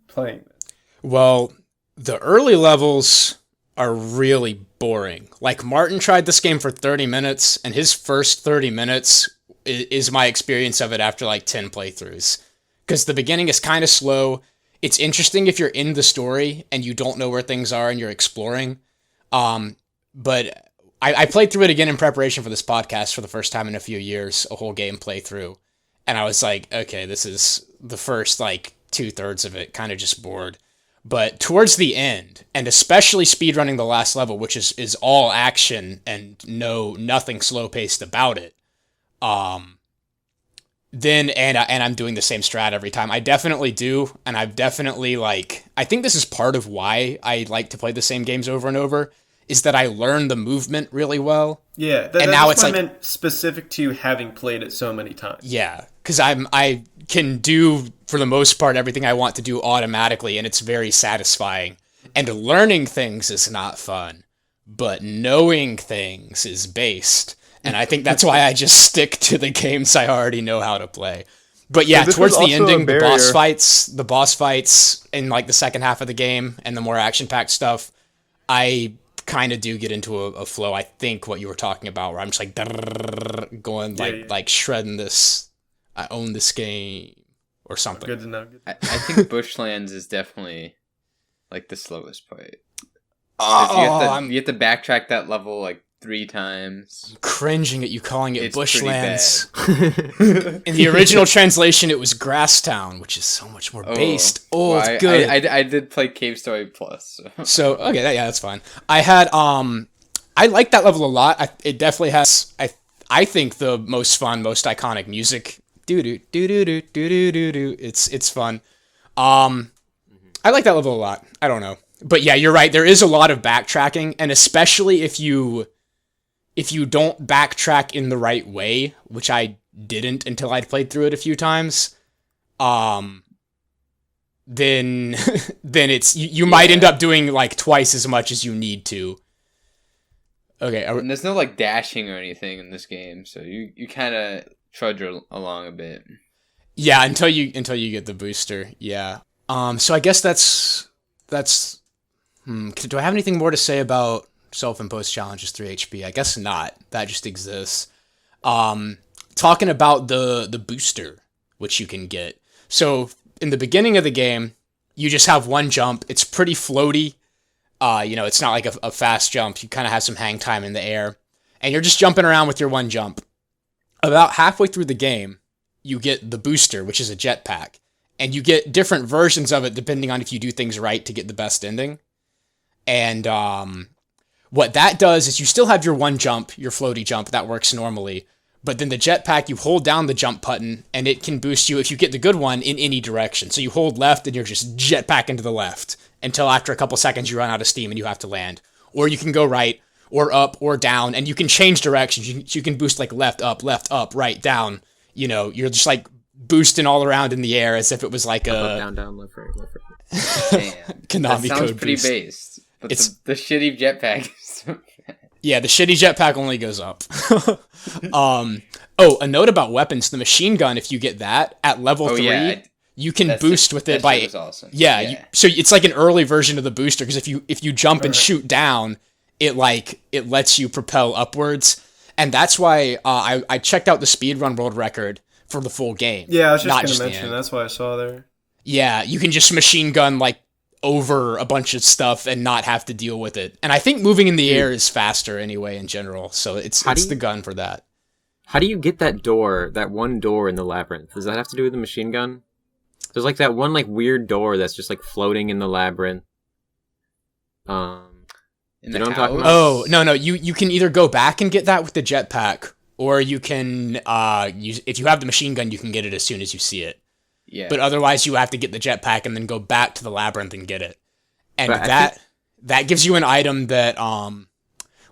playing this. Well... The early levels are really boring. Like, Martin tried this game for 30 minutes, and his first 30 minutes is my experience of it after, like, 10 playthroughs. Because the beginning is kind of slow. It's interesting if you're in the story and you don't know where things are and you're exploring. But I played through it again in preparation for this podcast for the first time in a few years, a whole game playthrough. And I was like, okay, this is the first, like, 2/3 of it, kind of just bored. But towards the end, and especially speedrunning the last level, which is all action and nothing slow-paced about it, then, and I'm doing the same strat every time. I definitely do, and I've definitely, like, I think this is part of why I like to play the same games over and over, is that I learn the movement really well. Yeah, and now it's what like, I meant specific to having played it so many times. Yeah, because I can do, for the most part, everything I want to do automatically, and it's very satisfying. And learning things is not fun, but knowing things is based. And I think that's why I just stick to the games I already know how to play. But yeah, towards the ending, the boss fights in like the second half of the game, and the more action-packed stuff, I kind of do get into a flow. I think what you were talking about, where I'm just like going like shredding this. I own this game or something. Good to know. I think Bushlands is definitely like the slowest part. You have to backtrack that level like 3 times. I'm cringing at you calling it It's Bushlands. In the original translation, it was Grasstown, which is so much more based. It's good. I did play Cave Story Plus. So okay, that's fine. I had I like that level a lot. It definitely has I think the most fun, most iconic music do do do do do do do do. It's fun. I like that level a lot. I don't know. But yeah, you're right. There is a lot of backtracking, and especially if you don't backtrack in the right way, which I didn't until I'd played through it a few times, then it's you might end up doing like twice as much as you need to. Okay, and there's no like dashing or anything in this game, so you kind of trudge along a bit. Yeah, until you get the booster. Yeah. So I guess that's. Do I have anything more to say about self-imposed challenges 3 HP? I guess not. That just exists. Talking about the booster, which you can get. So in the beginning of the game, you just have one jump. It's pretty floaty. It's not like a fast jump. You kind of have some hang time in the air. And you're just jumping around with your one jump. About halfway through the game, you get the booster, which is a jetpack. And you get different versions of it depending on if you do things right to get the best ending. And what that does is you still have your one jump, your floaty jump, that works normally. But then the jetpack, you hold down the jump button, and it can boost you, if you get the good one, in any direction. So you hold left, and you're just jetpack into the left, until after a couple seconds you run out of steam and you have to land. Or you can go right, or up, or down, and you can change directions. You can boost like left, up, right, down. You're just like boosting all around in the air as if it was like up, down, left, right. Damn. Konami that sounds code pretty boost. Based. But the shitty jetpack is so bad. Yeah, the shitty jetpack only goes up. A note about weapons. The machine gun, if you get that, at level 3, you can boost with it by... That was awesome. Yeah. So it's like an early version of the booster, because if you jump and shoot down, it lets you propel upwards. And that's why I checked out the speedrun world record for the full game. Yeah, I was just going to mention, that's why I saw there. Yeah, you can just machine gun, over a bunch of stuff and not have to deal with it. And I think moving in the air is faster anyway in general, so it's the gun for that. How do you get that one door in the labyrinth? Does that have to do with the machine gun? There's like that one weird door that's just floating in the labyrinth. In you the know what I'm house? talking about? Oh, no, you can either go back and get that with the jetpack, or you can, if you have the machine gun, you can get it as soon as you see it. Yeah. But otherwise, you have to get the jetpack and then go back to the labyrinth and get it. And But that gives you an item that,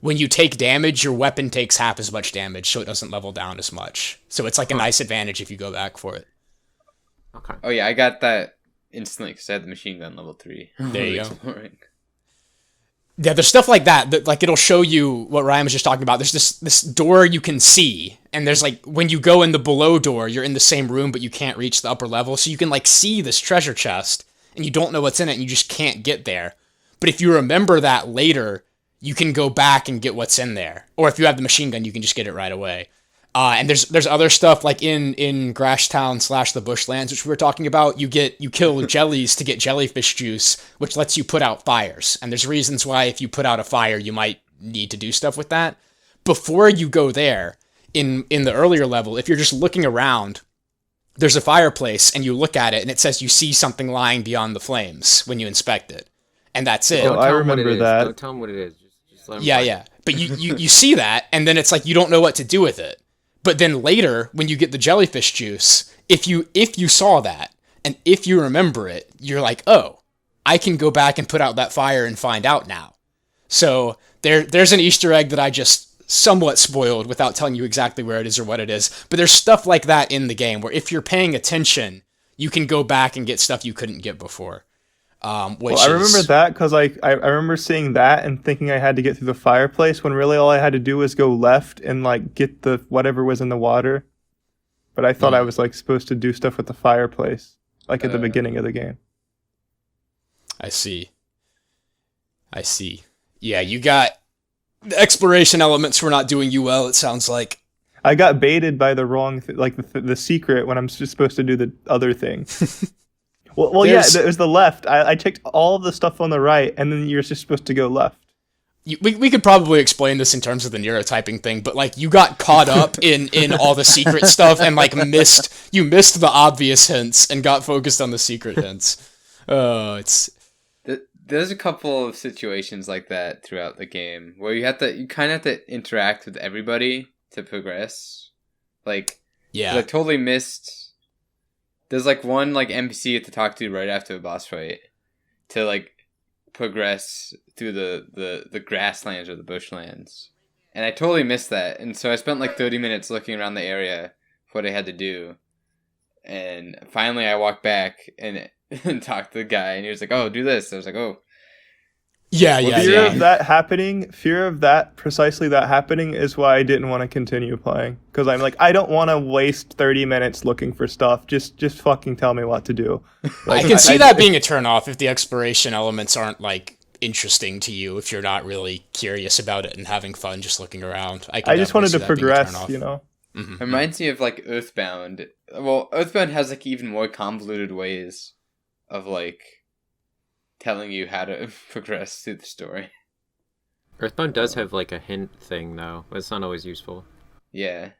when you take damage, your weapon takes half as much damage, so it doesn't level down as much. So it's like a nice advantage if you go back for it. Okay. Oh yeah, I got that instantly because I had the machine gun level 3. There you go. Exploring. Yeah, there's stuff like that it'll show you what Ryan was just talking about. There's this door you can see, and there's when you go in the below door, you're in the same room, but you can't reach the upper level, so you can see this treasure chest, and you don't know what's in it, and you just can't get there. But if you remember that later, you can go back and get what's in there. Or if you have the machine gun, you can just get it right away. And there's other stuff in Grashtown / the Bushlands, which we were talking about. You kill jellies to get jellyfish juice, which lets you put out fires. And there's reasons why if you put out a fire, you might need to do stuff with that. Before you go there, in the earlier level, if you're just looking around, there's a fireplace, and you look at it, and it says you see something lying beyond the flames when you inspect it. And that's it. Oh, I remember that. Don't tell him what it is. Just let him Yeah, find yeah. But you see that, and then it's you don't know what to do with it. But then later, when you get the jellyfish juice, if you saw that, and if you remember it, you're like, oh, I can go back and put out that fire and find out now. So there's an Easter egg that I just somewhat spoiled without telling you exactly where it is or what it is. But there's stuff like that in the game where if you're paying attention, you can go back and get stuff you couldn't get before. I remember that because I remember seeing that and thinking I had to get through the fireplace when really all I had to do was go left and get the whatever was in the water. But I thought I was supposed to do stuff with the fireplace at the beginning of the game. I see. Yeah, you got the exploration elements were not doing you well, it sounds like. I got baited by the wrong the secret when I'm just supposed to do the other thing. Well, yeah, it was the left. I checked all of the stuff on the right, and then you're just supposed to go left. We could probably explain this in terms of the neurotyping thing, but you got caught up in all the secret stuff and missed the obvious hints and got focused on the secret hints. There's a couple of situations like that throughout the game where you kind of have to interact with everybody to progress. Yeah. I totally missed. There's like one like NPC you have to talk to right after a boss fight to like progress through the grasslands or the bushlands, and I totally missed that. And so I spent like 30 minutes looking around the area for what I had to do, and finally I walked back and talked to the guy, and he was like, "Oh, do this." I was like, "Oh." Yeah, Fear of that happening, precisely that happening is why I didn't want to continue playing. Because I'm like, I don't want to waste 30 minutes looking for stuff. Just fucking tell me what to do. Like, I can see that being a turnoff if the exploration elements aren't like interesting to you, if you're not really curious about it and having fun just looking around. I just wanted to progress, you know? Mm-hmm. It reminds me of like Earthbound. Well, Earthbound has like even more convoluted ways of like telling you how to progress through the story. Earthbound does have like a hint thing though, but it's not always useful. Yeah.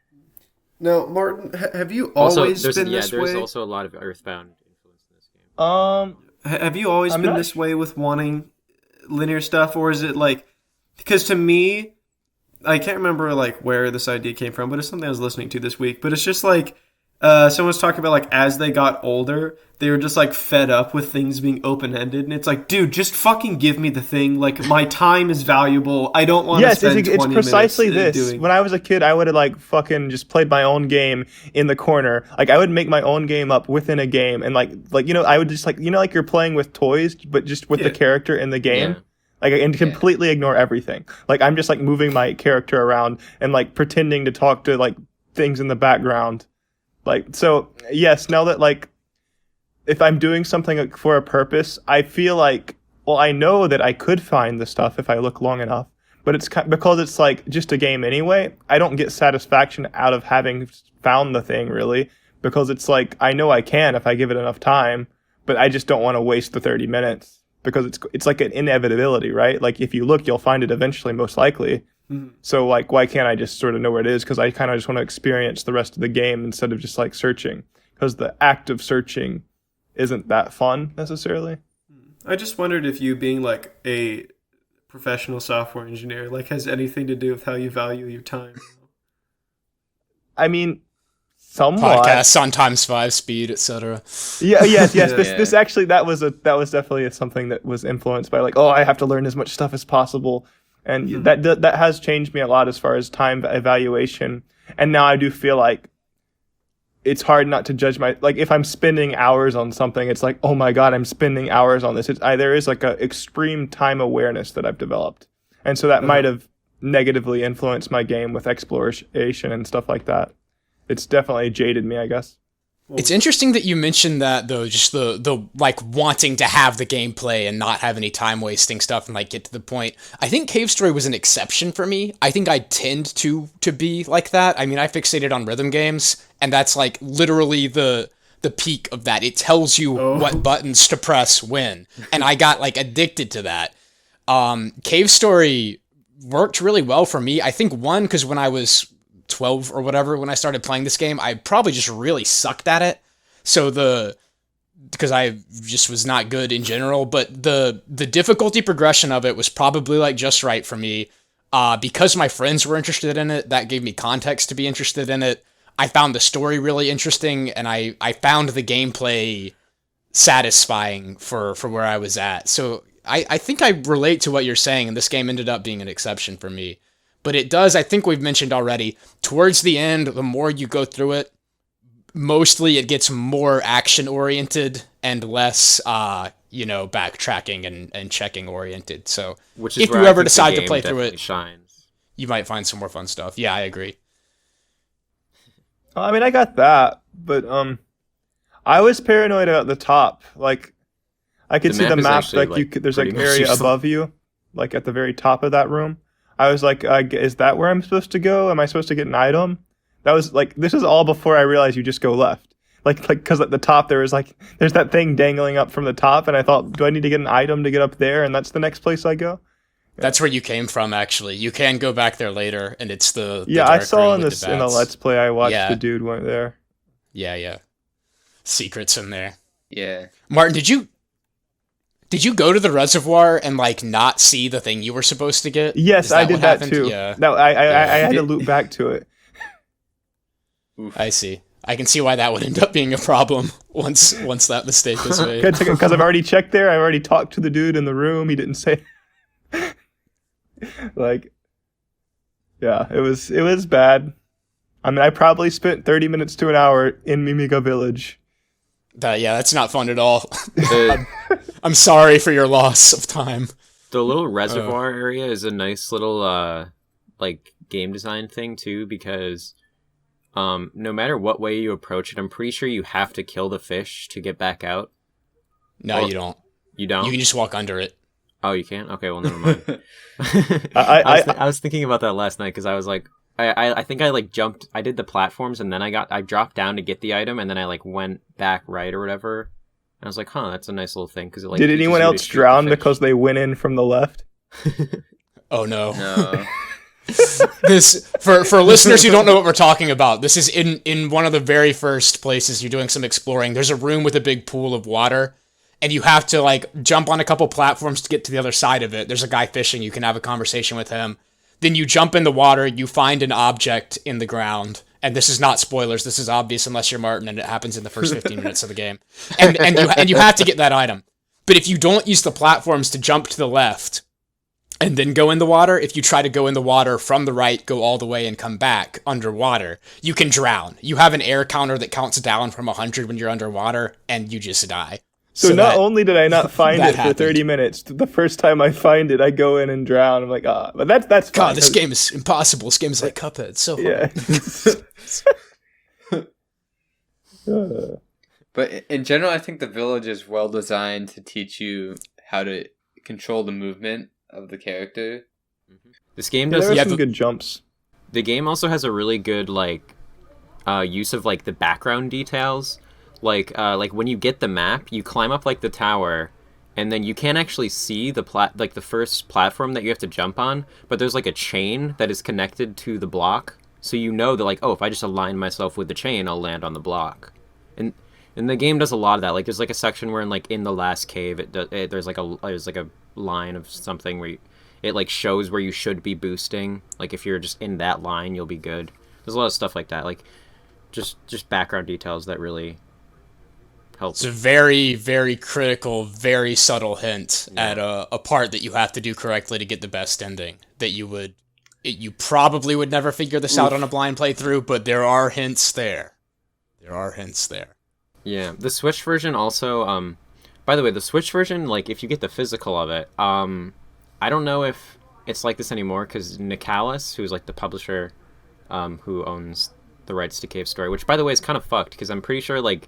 Now, Martin, have you always been this way? There's also a lot of Earthbound influence in this game. Have you always been this way with wanting linear stuff, or is it like, because to me, I can't remember like where this idea came from, but it's something I was listening to this week, but it's just like, someone was talking about like as they got older, they were just like fed up with things being open-ended, and it's like, dude, just fucking give me the thing. Like, my time is valuable. I don't want to spend 20 it's precisely minutes this. doing... When I was a kid, I would have like fucking just played my own game in the corner. Like, I would make my own game up within a game, and like you know, I would just like, you know, like you're playing with toys, but just with the character in the game. Yeah. Like, and completely ignore everything. Like, I'm just like moving my character around and like pretending to talk to like things in the background. Like, so yes, now that like, if I'm doing something for a purpose, I feel like, well, I know that I could find the stuff if I look long enough, but it's because it's like just a game anyway. I don't get satisfaction out of having found the thing really, because it's like, I know I can if I give it enough time, but I just don't want to waste the 30 minutes because it's like an inevitability, right? Like, if you look, you'll find it eventually, most likely. Mm-hmm. So like, why can't I just sort of know where it is? Because I kind of just want to experience the rest of the game instead of just like searching, because the act of searching isn't that fun necessarily. I just wondered if you being like a professional software engineer like has anything to do with how you value your time. I mean, somewhat. Podcasts on ×5 speed, etc. Yeah, yes. This actually that was definitely something that was influenced by like, oh, I have to learn as much stuff as possible, and that has changed me a lot as far as time evaluation. And now I do feel like it's hard not to judge like, if I'm spending hours on something, it's like, oh my god, I'm spending hours on this. There is like a extreme time awareness that I've developed, and so that might have negatively influenced my game with exploration and stuff like that. It's definitely jaded me, I guess. It's interesting that you mentioned that, though, just the like wanting to have the gameplay and not have any time wasting stuff and like get to the point. I think Cave Story was an exception for me. I think I tend to be like that. I mean, I fixated on rhythm games, and that's like literally the peak of that. It tells you what buttons to press when, and I got like addicted to that. Cave Story worked really well for me. I think because when I was 12 or whatever, when I started playing this game, I probably just really sucked at it. So because I just was not good in general, but the difficulty progression of it was probably like just right for me. Because my friends were interested in it, that gave me context to be interested in it. I found the story really interesting, and I found the gameplay satisfying for where I was at. So I think I relate to what you're saying, and this game ended up being an exception for me. But it does, I think we've mentioned already, towards the end, the more you go through it, mostly it gets more action-oriented and less, backtracking and checking-oriented. So if you ever decide to play through it, shines. You might find some more fun stuff. Yeah, I agree. I mean, I got that, but I was paranoid about the top. Like, I could see the map, like there's like an area above you, like at the very top of that room. I was like, is that where I'm supposed to go? Am I supposed to get an item? That was like, this is all before I realized you just go left. Like, because at the top there's that thing dangling up from the top, and I thought, do I need to get an item to get up there? And that's the next place I go. Yeah. That's where you came from, actually. You can go back there later, and it's the I saw in the Let's Play I watched the dude went there. Yeah. Secrets in there. Yeah. Martin, did you go to the reservoir and like not see the thing you were supposed to get? Yes, I did that too. Yeah. No, I had to loop back to it. I see. I can see why that would end up being a problem once that mistake is made. Because I've already checked there. I already talked to the dude in the room. He didn't say. Like, yeah, it was bad. I mean, I probably spent 30 minutes to an hour in Mimiga Village. Yeah, that's not fun at all. I'm sorry for your loss of time. The little reservoir area is a nice little like game design thing too, because no matter what way you approach it, I'm pretty sure you have to kill the fish to get back out. No, you don't. You don't? You can just walk under it. Oh, you can't? Okay, well, never mind. I was thinking about that last night because I was like, I think I like jumped. I did the platforms and then I dropped down to get the item and then I like went back right or whatever. And I was like, huh, that's a nice little thing because it like. Did anyone else drown because they went in from the left? Oh no. No. This for listeners who don't know what we're talking about. This is in one of the very first places you're doing some exploring. There's a room with a big pool of water, and you have to like jump on a couple platforms to get to the other side of it. There's a guy fishing. You can have a conversation with him. Then you jump in the water. You find an object in the ground. And this is not spoilers. This is obvious unless you're Martin, and it happens in the first 15 minutes of the game. And you have to get that item. But if you don't use the platforms to jump to the left and then go in the water, if you try to go in the water from the right, go all the way and come back underwater, you can drown. You have an air counter that counts down from 100 when you're underwater, and you just die. So not only did I not find it for happened. 30 minutes, the first time I find it, I go in and drown. I'm like, but that's fine. God, this game is impossible. This game is like Cuphead. It's so hard. Yeah. But in general, I think the village is well designed to teach you how to control the movement of the character. This game There does. are some good jumps. The game also has a really good like use of like the background details. Like when you get the map, you climb up like the tower, and then you can't actually see the the first platform that you have to jump on, but there's like a chain that is connected to the block, so you know that like, oh, if I just align myself with the chain, I'll land on the block. And the game does a lot of that. Like there's like a section where in the last cave, there's like a line of something where it like shows where you should be boosting. Like if you're just in that line, you'll be good. There's a lot of stuff like that. Like just background details that really. It's a very, very critical, very subtle hint at a part that you have to do correctly to get the best ending. That you probably would never figure this out on a blind playthrough, but there are hints there. Yeah, the Switch version also, by the way, the Switch version, like, if you get the physical of it, I don't know if it's like this anymore, because Nicalis, who's, like, the publisher, who owns the rights to Cave Story, which, by the way, is kind of fucked, because I'm pretty sure, like,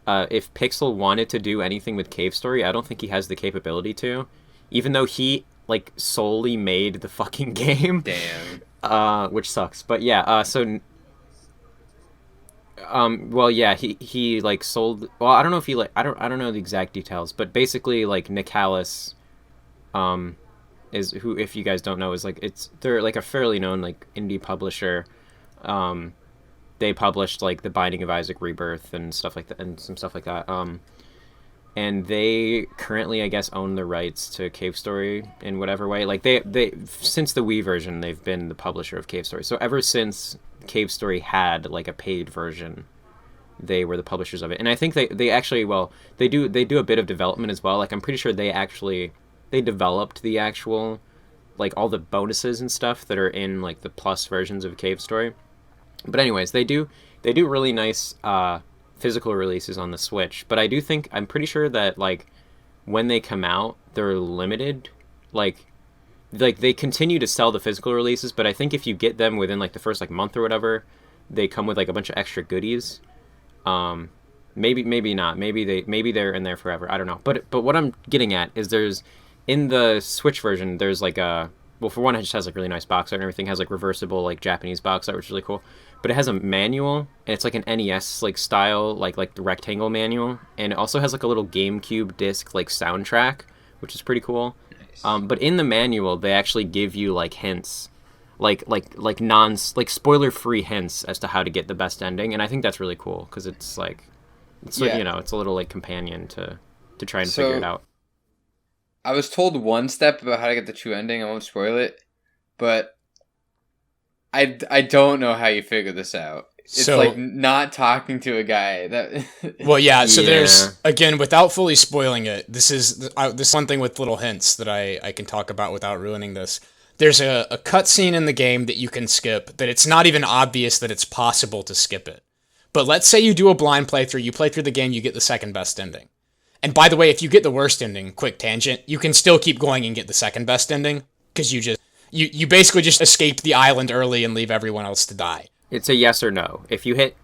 if Pixel wanted to do anything with Cave Story, I don't think he has the capability to, even though he, like, solely made the fucking game. Damn. Which sucks. But yeah, well, yeah, he like sold. Well, I don't know if he like. I don't know the exact details, but basically, like Nicalis, is who, if you guys don't know, is like they're like a fairly known like indie publisher. They published like The Binding of Isaac Rebirth and stuff like that, and some stuff like that. And they currently, I guess, own the rights to Cave Story in whatever way. Like they since the Wii version, they've been the publisher of Cave Story. So ever since Cave Story had like a paid version, they were the publishers of it. And I think they actually, well, they do a bit of development as well. Like I'm pretty sure they developed the actual like all the bonuses and stuff that are in like the plus versions of Cave Story. But anyways, they do really nice physical releases on the Switch. But I'm pretty sure that like when they come out, they're limited. Like they continue to sell the physical releases, but I think if you get them within like the first like month or whatever, they come with like a bunch of extra goodies. Maybe not. Maybe they're in there forever. I don't know. But what I'm getting at is there's in the Switch version there's like a, well, for one, it just has like really nice box art and everything. It has like reversible like Japanese box art, which is really cool. But it has a manual, and it's like an NES like style, like the rectangle manual, and it also has like a little GameCube disc like soundtrack, which is pretty cool. Nice. But in the manual, they actually give you like hints, like spoiler free hints as to how to get the best ending, and I think that's really cool because it's like, it's like, it's a little like companion to try and figure it out. I was told one step about how to get the true ending. I won't spoil it, but I don't know how you figure this out. It's So- like not talking to a guy. That Well, yeah. So Yeah. there's, again, without fully spoiling it, this is one thing with little hints that I can talk about without ruining this. There's a cutscene in the game that you can skip that it's not even obvious that it's possible to skip it. But let's say you do a blind playthrough, you play through the game, you get the second best ending. And by the way, if you get the worst ending, quick tangent, you can still keep going and get the second best ending because you basically just escape the island early and leave everyone else to die. It's a yes or no. If you hit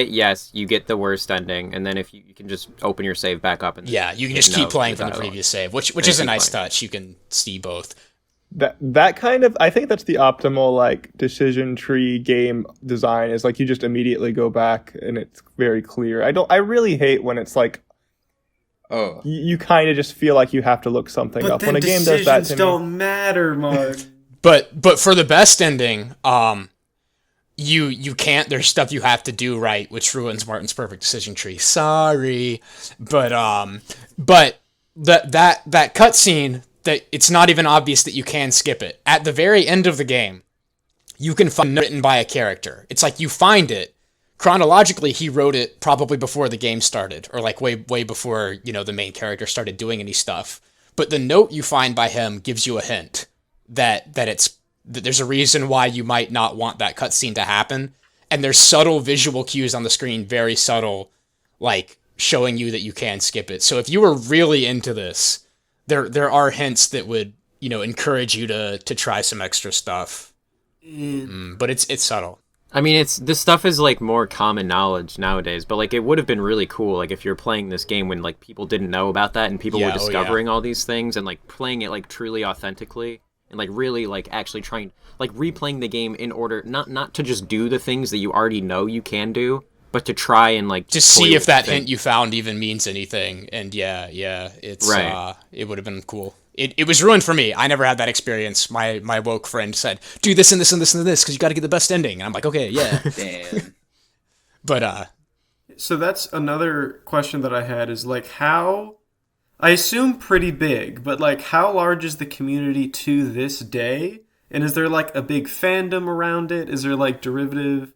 yes, you get the worst ending, and then if you can just open your save back up and Yeah, you can hit just keep no playing from the without- previous save, which And is a keep nice playing. touch. You can see both. That kind of, I think that's the optimal like decision tree game design, is like you just immediately go back and it's very clear. I really hate when it's like oh, you kind of just feel like you have to look something But up. then When a game does that decisions to me, don't matter, Mark. But for the best ending, you can't. There's stuff you have to do right, which ruins Martin's perfect decision tree. Sorry, but that cutscene, that it's not even obvious that you can skip it. At the very end of the game, you can find it written by a character. It's like you find it chronologically. He wrote it probably before the game started, or like way before the main character started doing any stuff. But the note you find by him gives you a hint that there's a reason why you might not want that cutscene to happen, and there's subtle visual cues on the screen, very subtle, like showing you that you can skip it. So if you were really into this, there are hints that would encourage you to try some extra stuff. But it's subtle. I mean, this stuff is like more common knowledge nowadays, but like it would have been really cool like if you're playing this game when like people didn't know about that and people Yeah, were oh, yeah. discovering all these things and like playing it like truly authentically and like really like actually trying like replaying the game in order not to just do the things that you already know you can do, but to try and like Just see toy if that with things. hint you found even means anything. And yeah, it's Right. It would have been cool. It was ruined for me. I never had that experience. My woke friend said, "Do this and this and this and this because you got to get the best ending." And I'm like, "Okay, yeah." damn. But So that's another question that I had is like how I assume pretty big, but like how large is the community to this day? And is there like a big fandom around it? Is there like derivative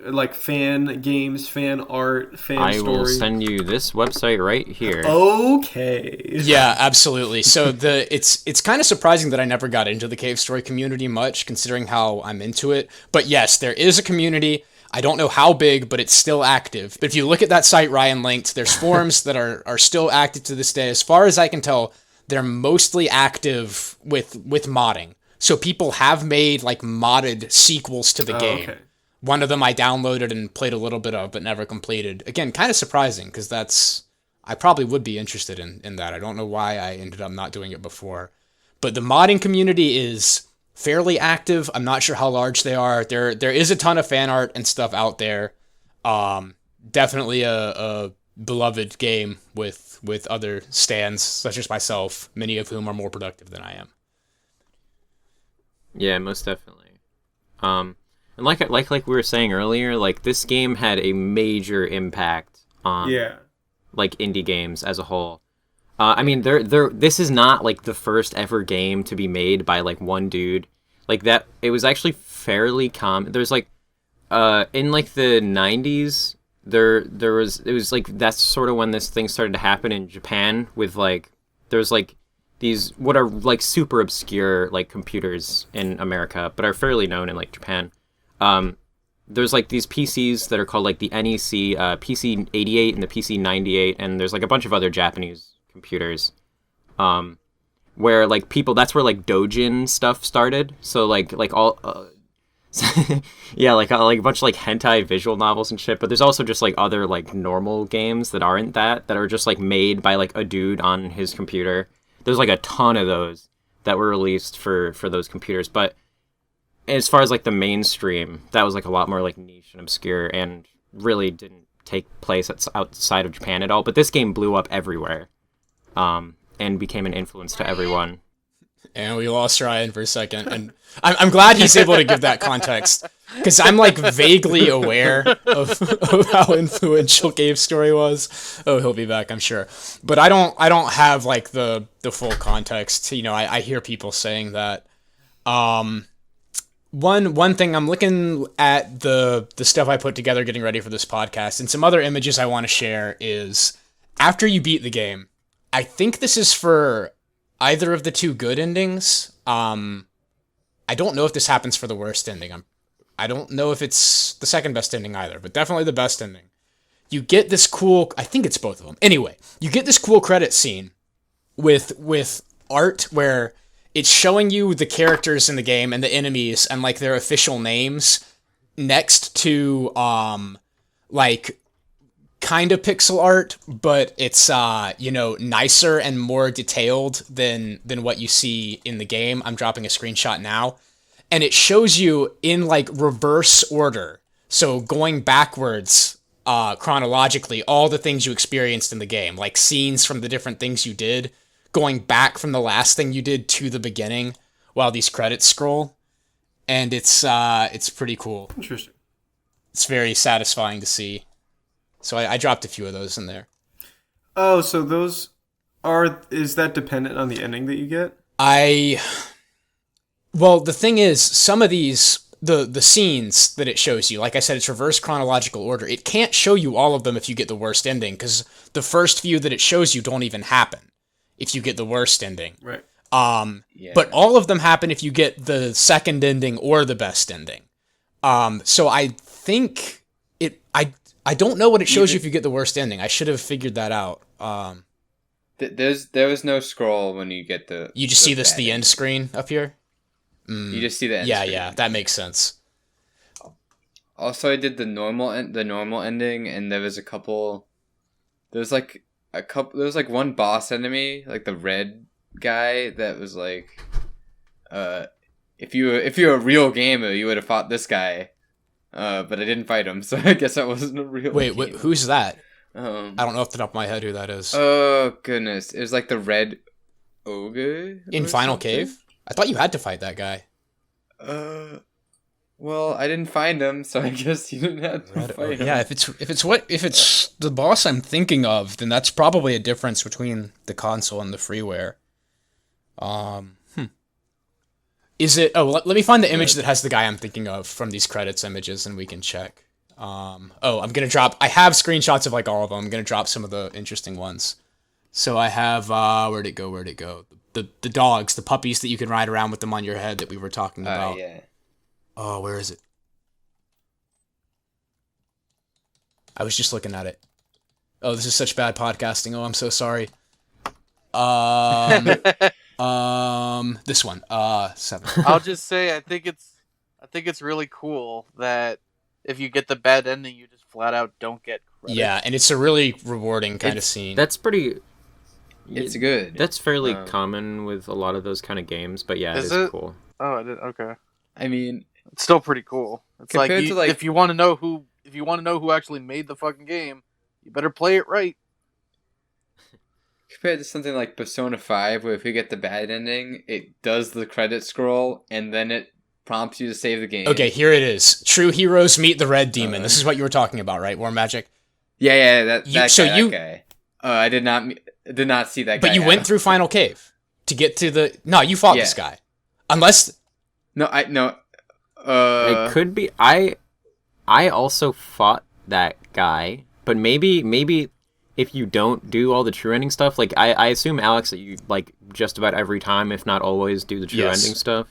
like fan games, fan art, fan I story? will send you this website right here. Okay. yeah, absolutely. So it's kind of surprising that I never got into the cave story community much, considering how I'm into it. But yes, there is a community. I don't know how big, but it's still active. But if you look at that site Ryan linked, there's forums that are still active to this day. As far as I can tell, they're mostly active with modding. So people have made like modded sequels to the game. Okay. One of them I downloaded and played a little bit of, but never completed. Again, kind of surprising, because I probably would be interested in that. I don't know why I ended up not doing it before. But the modding community is fairly active. I'm not sure how large they are. There is a ton of fan art and stuff out there. Definitely a beloved game with other stands, such as myself, many of whom are more productive than I am. Yeah, most definitely. And like we were saying earlier, like this game had a major impact on Yeah. like indie games as a whole. I mean, this is not like the first ever game to be made by like one dude. Like that, it was actually fairly common. There's like, in like the 90s, it was like that's sort of when this thing started to happen in Japan with like there's like these what are like super obscure like computers in America, but are fairly known in like Japan. There's like these PCs that are called like the NEC PC88 and the PC98, and there's like a bunch of other Japanese computers, where like people that's where like Dojin stuff started. So like all yeah, like a bunch of like hentai visual novels and shit. But there's also just like other like normal games that aren't that are just like made by like a dude on his computer. There's like a ton of those that were released for those computers, but as far as like the mainstream, that was like a lot more like niche and obscure and really didn't take place outside of Japan at all. But this game blew up everywhere, and became an influence to everyone. And we lost Ryan for a second, and I'm glad he's able to give that context, because I'm like vaguely aware of how influential Cave Story was. Oh, he'll be back, I'm sure, but I don't have like the full context. I hear people saying that. one thing, I'm looking at the stuff I put together getting ready for this podcast, and some other images I want to share is after you beat the game. I think this is for either of the two good endings. I don't know if this happens for the worst ending. I don't know if it's the second best ending either, but definitely the best ending. You get this cool, I think it's both of them. Anyway, you get this cool credit scene with art where it's showing you the characters in the game and the enemies and like their official names next to like kind of pixel art, but it's nicer and more detailed than what you see in the game. I'm dropping a screenshot now, and it shows you in like reverse order, so going backwards chronologically, all the things you experienced in the game, like scenes from the different things you did, going back from the last thing you did to the beginning while these credits scroll, and it's pretty cool. Interesting. It's very satisfying to see. So I dropped a few of those in there. Oh, so is that dependent on the ending that you get? Well, the thing is, some of these, the scenes that it shows you, like I said, it's reverse chronological order. It can't show you all of them if you get the worst ending, because the first few that it shows you don't even happen if you get the worst ending. Right. But all of them happen if you get the second ending or the best ending. So I think I don't know what it shows you if you get the worst ending. I should have figured that out. There was no scroll when you get the. You just see the end screen up here. You just see the end screen. Yeah, that makes sense. Also, I did the normal ending, and there was a couple. There was like one boss enemy, like the red guy that was like, if you're a real gamer, you would have fought this guy. But I didn't fight him, so I guess that wasn't a real. Wait, who's that? I don't know off the top of my head who that is. Oh goodness, it was like the red ogre in Final Cave. I thought you had to fight that guy. Well, I didn't find him, so I guess you didn't have to fight him. Yeah, if it's the boss I'm thinking of, then that's probably a difference between the console and the freeware. Is it? Oh, let me find the image that has the guy I'm thinking of from these credits images, and we can check. I'm gonna drop. I have screenshots of like all of them. I'm gonna drop some of the interesting ones. So I have where'd it go? The dogs, the puppies that you can ride around with them on your head that we were talking about. Yeah. Oh, where is it? I was just looking at it. Oh, this is such bad podcasting. Oh, I'm so sorry. This one. 7. I'll just say I think it's really cool that if you get the bad ending, you just flat out don't get credit. Yeah, and it's a really rewarding kind of scene. That's pretty. It's good. That's fairly common with a lot of those kind of games, but yeah, Is it is it? cool. Oh, I did. Okay. I mean, It's still pretty cool. It's like, Compared to, like- if you want to know who actually made the fucking game, you better play it right. compared to something like Persona 5, where if you get the bad ending, it does the credit scroll, and then it prompts you to save the game. Okay, here it is. True heroes meet the red demon. This is what you were talking about, right? Warmagic. Yeah, that You- guy. I did not see that guy. But you went through Final Cave to get to the. No, you fought this guy. Unless. It could be. I also fought that guy, but maybe if you don't do all the true ending stuff, like I assume, Alex, that you like just about every time, if not always, do the true ending stuff.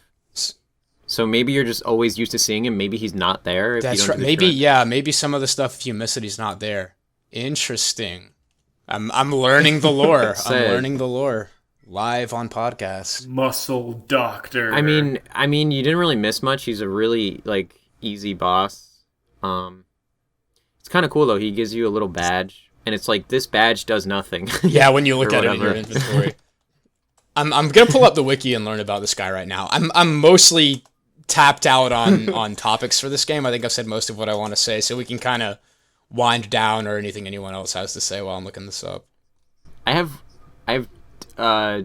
So maybe you're just always used to seeing him. Maybe he's not there. If That's you don't right. do the Maybe true ending. maybe some of the stuff if you miss it, he's not there. Interesting. I'm learning the lore. I'm learning the lore live on podcast. Muscle Doctor. I mean, you didn't really miss much. He's a really like easy boss. It's kind of cool though. He gives you a little badge, and it's like this badge does nothing. Yeah, when you look Or at it in your whatever. inventory. I'm gonna pull up the wiki and learn about this guy right now. I'm mostly tapped out on topics for this game. I think I've said most of what I want to say, so we can kind of wind down or anything anyone else has to say while I'm looking this up. I have I have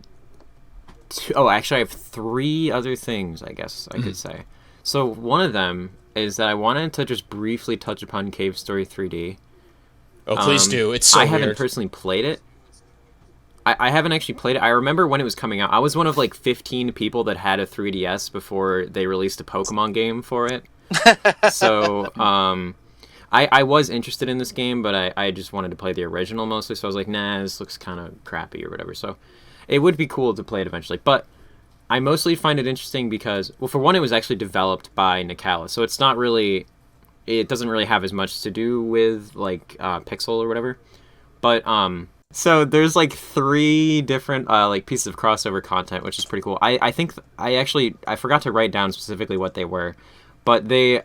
3 other things, I guess I could say. So one of them is that I wanted to just briefly touch upon Cave Story 3D. Oh, please do. It's so I weird. haven't personally played it. I haven't actually played it. I remember when it was coming out. I was one of like 15 people that had a 3DS before they released a Pokemon game for it. So I was interested in this game, but I just wanted to play the original mostly. So I was like, nah, this looks kind of crappy or whatever. So it would be cool to play it eventually. But I mostly find it interesting because, well, for one, it was actually developed by Nicalis. So it's not really, it doesn't really have as much to do with like Pixel or whatever. But so there's like 3 different like pieces of crossover content, which is pretty cool. I think I forgot to write down specifically what they were, but it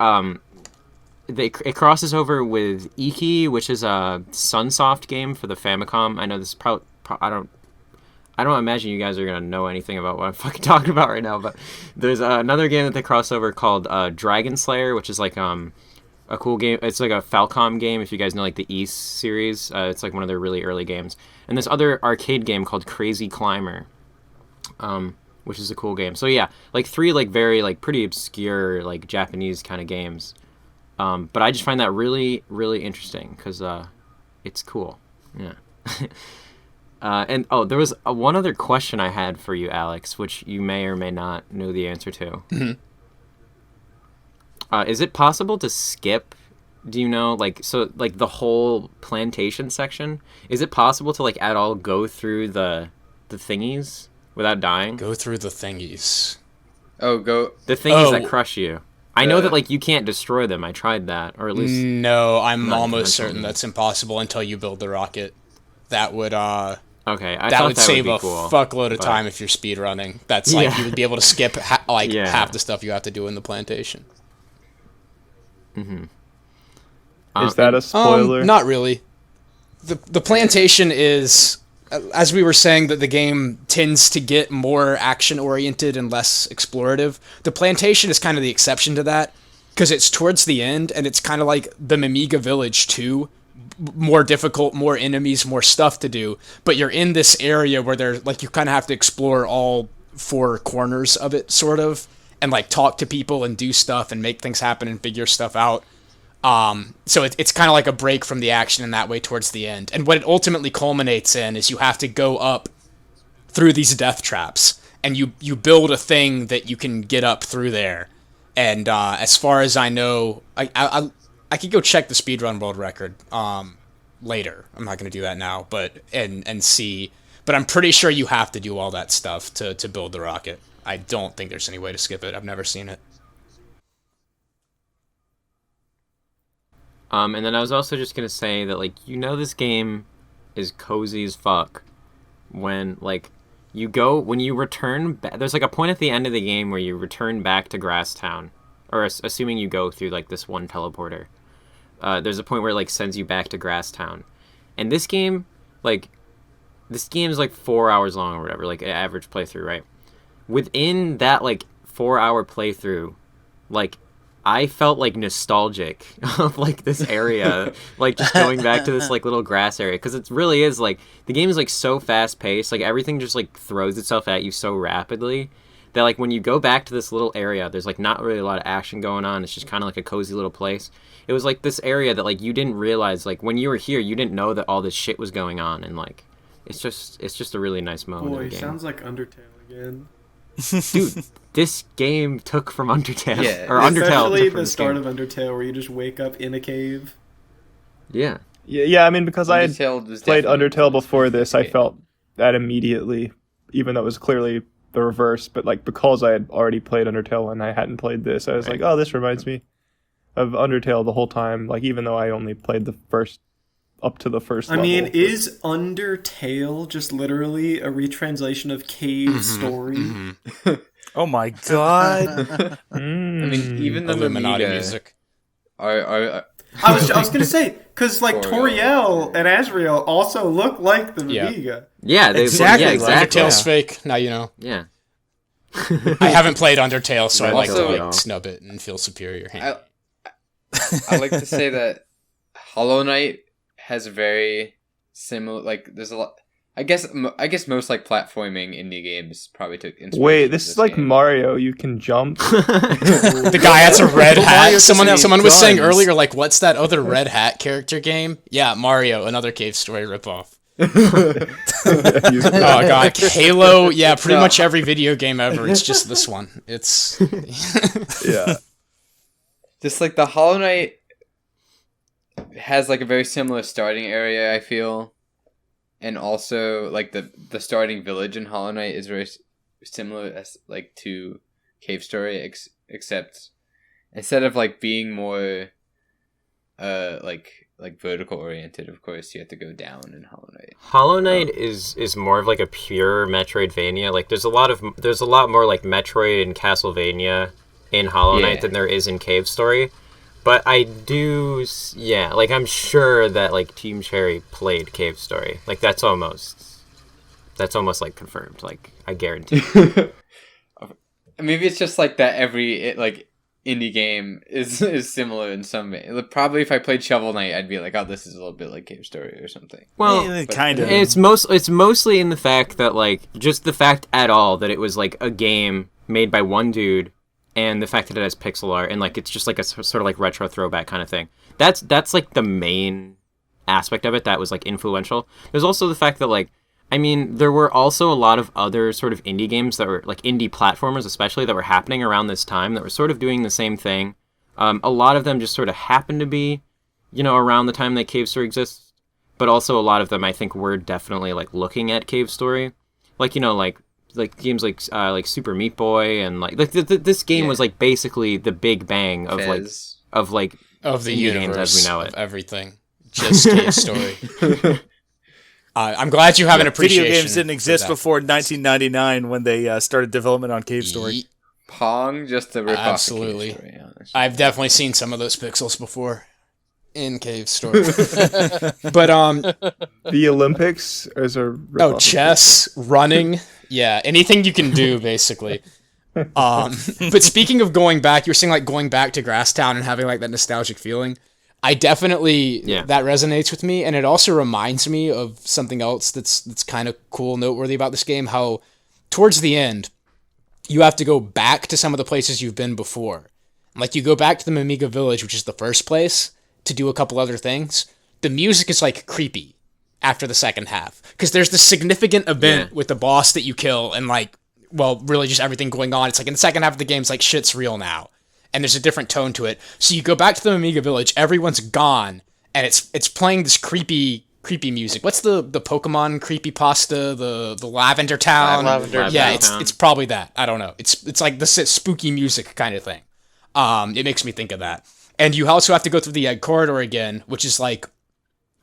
crosses over with Iki, which is a Sunsoft game for the Famicom. I know this is probably I don't imagine you guys are gonna know anything about what I'm fucking talking about right now, but there's another game that they cross over called Dragon Slayer, which is like a cool game. It's like a Falcom game, if you guys know like the East series. It's like one of their really early games. And this other arcade game called Crazy Climber, which is a cool game. So yeah, like 3 like very like pretty obscure like Japanese kind of games. But I just find that really, really interesting because it's cool. Yeah. And there was one other question I had for you, Alex, which you may or may not know the answer to. Mm-hmm. Is it possible to skip? Do you know, like, so like the whole plantation section? Is it possible to like at all go through the thingies without dying? Go through the thingies. The thingies that crush you. I know that like you can't destroy them. I tried that, or at least no. I'm almost certain that's impossible until you build the rocket. That would okay. That would save a fuckload of time if you're speed running. That's like you would be able to skip half the stuff you have to do in the plantation. Mm-hmm. Is that a spoiler? Not really. The plantation is, as we were saying, that the game tends to get more action-oriented and less explorative. The plantation is kind of the exception to that, because it's towards the end, and it's kind of like the Mimiga Village 2. More difficult, more enemies, more stuff to do. But you're in this area where there's, like, you kind of have to explore all 4 corners of it, sort of, and, like, talk to people and do stuff and make things happen and figure stuff out. So it's kind of like a break from the action in that way towards the end. And what it ultimately culminates in is you have to go up through these death traps, and you build a thing that you can get up through there. And as far as I know, I could go check the speedrun world record later. I'm not going to do that now, but and see. But I'm pretty sure you have to do all that stuff to build the rocket. I don't think there's any way to skip it. I've never seen it. And then I was also just gonna say that, like, this game is cozy as fuck when, like, when you return back. There's, like, a point at the end of the game where you return back to Grasstown, or assuming you go through, like, this one teleporter. There's a point where it, like, sends you back to Grasstown. And this game is, like, 4 hours long or whatever, like, an average playthrough, right? Within that, like, 4-hour playthrough, like, I felt like nostalgic of like this area, like just going back to this like little grass area, because it really is like the game is like so fast paced, like everything just like throws itself at you so rapidly that like when you go back to this little area, there's like not really a lot of action going on. It's just kind of like a cozy little place. It was like this area that like you didn't realize, like when you were here, you didn't know that all this shit was going on, and like it's just a really nice moment. Boy, in the game. Sounds like Undertale again. Dude, this game took from Undertale. Yeah, or Undertale. Especially the start of Undertale, where you just wake up in a cave. Yeah. Yeah. I mean, because I had played Undertale before this, I great. felt that immediately, even though it was clearly the reverse. But like because I had already played Undertale and I hadn't played this, I was like, oh, this reminds me of Undertale the whole time. Like even though I only played up to the first level. I mean, is Undertale just literally a retranslation of Cave Story? Mm-hmm. Oh my god! I mean, even the Illuminati Mimiga music. I was gonna say, because like Toriel and Asriel also look like the Mimiga. Yeah, Exactly. Yeah, exactly. Undertale's fake. Now you know. Yeah. I haven't played Undertale, so I like to Also- like snub it and feel superior. I like to say that Hollow Knight has very similar. Like, there's a lot. I guess most like platforming indie games probably took inspiration. Wait, from this is like game. Mario. You can jump. The guy has a red Mario hat. doesn't Someone have was saying guns. earlier, like, what's that other red hat character game? Yeah, Mario, another Cave Story ripoff. Music. Oh god, Halo. Yeah, pretty No. much every video game ever. It's just this one. It's Yeah. Just like the Hollow Knight has like a very similar starting area, I feel, and also like the starting village in Hollow Knight is very similar as like to Cave Story, except instead of like being more like vertical oriented, of course you have to go down in Hollow Knight. Hollow Knight is more of like a pure Metroidvania. Like there's a lot more like Metroid and Castlevania in Hollow Knight than there is in Cave Story. But I do, yeah, like I'm sure that like Team Cherry played Cave Story. Like that's almost like confirmed. Like I guarantee. Maybe it's just like that like indie game is similar in some way. Probably if I played Shovel Knight, I'd be like, oh, this is a little bit like Cave Story or something. Well, kind of. it's mostly in the fact that like just the fact at all that it was like a game made by one dude, and the fact that it has pixel art and like it's just like a sort of like retro throwback kind of thing. That's like the main aspect of it that was like influential. There's also the fact that like, I mean, there were also a lot of other sort of indie games that were like indie platformers, especially that were happening around this time that were sort of doing the same thing. A lot of them just sort of happened to be, you know, around the time that Cave Story exists, but also a lot of them I think were definitely like looking at Cave Story, like, you know, like games like Super Meat Boy and like this game was like basically the big bang of Fez. of the indie universe games as we know it. of everything. Just Cave Story. I'm glad you have an appreciation. Video games didn't for exist that. before 1999 when they started development on Cave Story. Ye- Pong, just to rip Absolutely. off the Cave Story, honestly. I've definitely seen some of those pixels before in Cave Story. But The Olympics is a rip-off of chess, running, yeah, anything you can do basically. But speaking of going back, you were saying like going back to Grasstown and having like that nostalgic feeling. I definitely that resonates with me, and it also reminds me of something else that's kind of cool, noteworthy about this game. How towards the end, you have to go back to some of the places you've been before. Like you go back to the Mimiga Village, which is the first place, to do a couple other things. The music is like creepy after the second half because there's this significant event with the boss that you kill, and like, well, really just everything going on. It's like in the second half of the game, it's like shit's real now. And there's a different tone to it. So you go back to the Amiga Village, everyone's gone, and it's playing this creepy music. What's the Pokemon creepypasta? The Lavender Town? Yeah, it's probably that. I don't know. It's like this spooky music kind of thing. It makes me think of that. And you also have to go through the Egg Corridor again, which is like,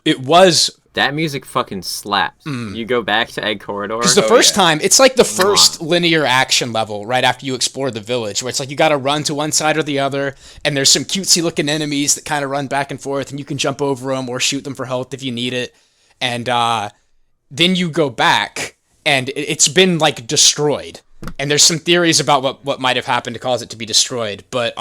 it was... That music fucking slaps. You go back to Egg Corridor. Because the first time, it's like the first linear action level right after you explore the village, where it's like you gotta run to one side or the other, and there's some cutesy looking enemies that kind of run back and forth, and you can jump over them or shoot them for health if you need it. And then you go back, and it's been like destroyed. And there's some theories about what might have happened to cause it to be destroyed, but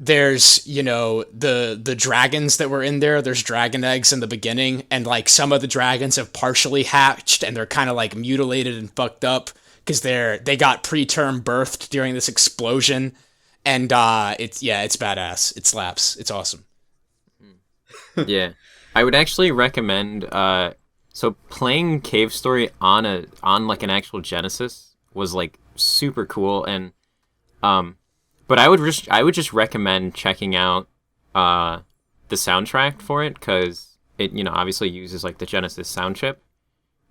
there's, you know, the dragons that were in there. There's dragon eggs in the beginning, and like some of the dragons have partially hatched, and they're kind of like mutilated and fucked up because they got preterm birthed during this explosion, and it's badass. It slaps. It's awesome. Yeah, I would actually recommend. So playing Cave Story on like an actual Genesis was like super cool, and but I would just recommend checking out the soundtrack for it, because it, you know, obviously uses like the Genesis sound chip,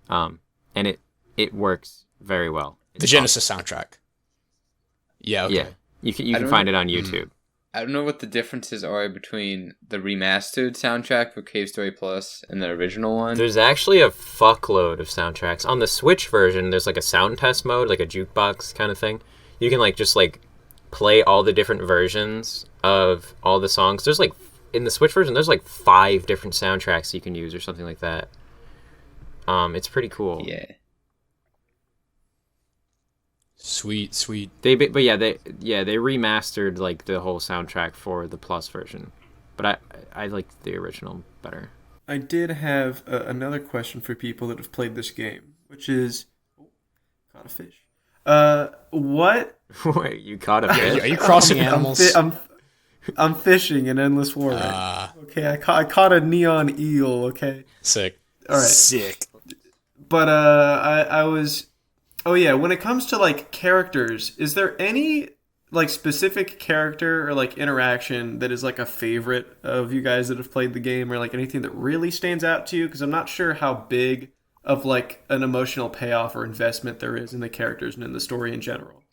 and it works very well. It's The Genesis soundtrack. Yeah. Okay. Yeah, you can find it on YouTube. I don't know what the differences are between the remastered soundtrack for Cave Story Plus and the original one. There's actually a fuckload of soundtracks on the Switch version. There's like a sound test mode, like a jukebox kind of thing. You can like just like play all the different versions of all the songs. There's like, in the Switch version, there's like 5 different soundtracks you can use or something like that. It's pretty cool. Yeah. Sweet. They remastered like the whole soundtrack for the Plus version, but I like the original better. I did have another question for people that have played this game, which is, caught a fish. What? Wait, you caught a fish? Are you crossing animals? I'm fishing in Endless War. Right? Okay, I caught a neon eel. Okay. Sick. All right. Sick. But I was. Oh yeah, when it comes to like characters, is there any like specific character or like interaction that is like a favorite of you guys that have played the game, or like anything that really stands out to you? Because I'm not sure how big of like an emotional payoff or investment there is in the characters and in the story in general.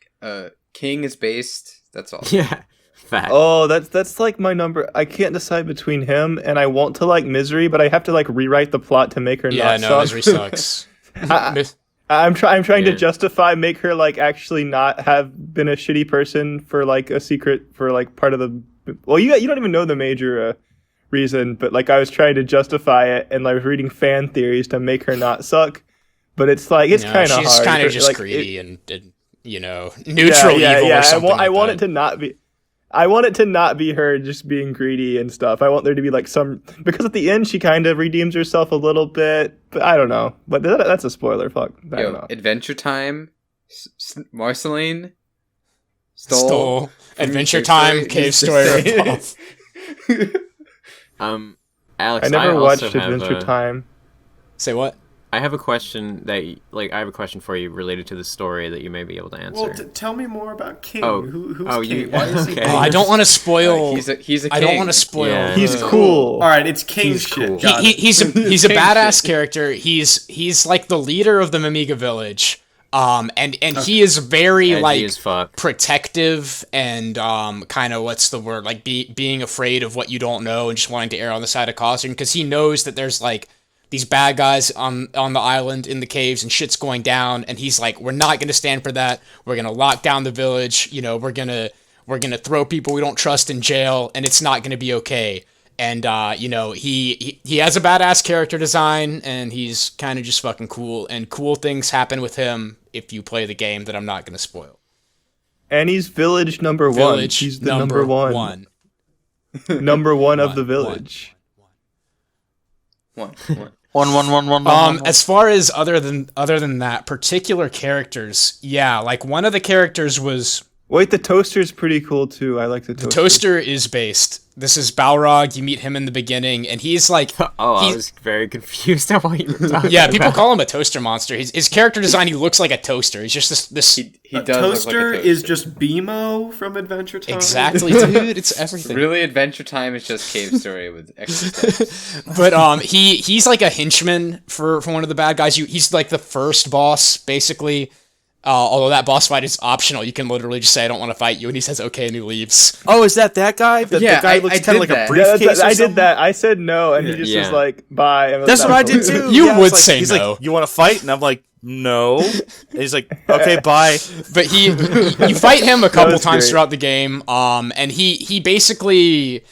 King is based. That's all. Yeah. Fact. Oh, that's like my number. I can't decide between him and I want to like Misery, but I have to like rewrite the plot to make her Yeah, not no, suck. Misery sucks. I'm trying Yeah. to justify, make her like actually not have been a shitty person for like a secret, for like part of the. Well, you don't even know the major reason, but like I was trying to justify it, and I was reading fan theories to make her not suck. But it's like it's No, kind of hard. she's kind of just like, greedy and neutral evil or something. I want like it to not be. I want it to not be her just being greedy and stuff. I want there to be like some, because at the end she kind of redeems herself a little bit, but I don't know. But that's a spoiler. Fuck. I don't know. Adventure Time, Marceline Stole Adventure Cave Time, Story, Cave used to Story say. ripoff. Alex, I never also watched have Adventure Time. Say what? I have a question I have a question for you related to the story that you may be able to answer. Well, tell me more about King. Oh. Who's Oh, King? you- Why is he? okay. King? Oh, I don't want to spoil. He's a king. I don't want to spoil. Yeah. He's the- cool. All right, it's King He's shit. cool. Got it. He's a King badass shit. character. He's like the leader of the Mimiga village. And he is very Edgy like as fuck. protective and kind of what's the word, like being afraid of what you don't know and just wanting to err on the side of caution, because he knows that there's like these bad guys on the island in the caves and shit's going down, and he's like, we're not going to stand for that. We're going to lock down the village. We're going to throw people we don't trust in jail, and it's not going to be okay. And he has a badass character design, and he's kind of just fucking cool, and cool things happen with him if you play the game that I'm not going to spoil. And he's village number one. Village He's the number one. Number one of the village. One. As far as other than that, particular characters, yeah, like one of the characters was Wait, the toaster's pretty cool too. I like the toaster. the toaster is based. This is Balrog. You meet him in the beginning, and he's like, I was very confused at what you were talking yeah, people about. call him a toaster monster. His character design, he looks like a toaster. He's just this He A does toaster look like a is just BMO from Adventure Time. exactly, dude. It's everything. Really, Adventure Time is just Cave Story with extra steps. But he's like a henchman for one of the bad guys. He's like the first boss, basically. Although that boss fight is optional, you can literally just say, I don't want to fight you, and he says okay, and he leaves. Oh, is that guy? The Yeah, guy I looks did kind of like that. a Yeah, briefcase. I or did something? that. I said no, and he just was Yeah. like, "Bye." And That's what I did cool. too. You I would was like, say he's no. like, "You want to fight?" And I'm like, "No." And he's like, "Okay, bye." But you fight him a couple was times great. throughout the game, and he basically,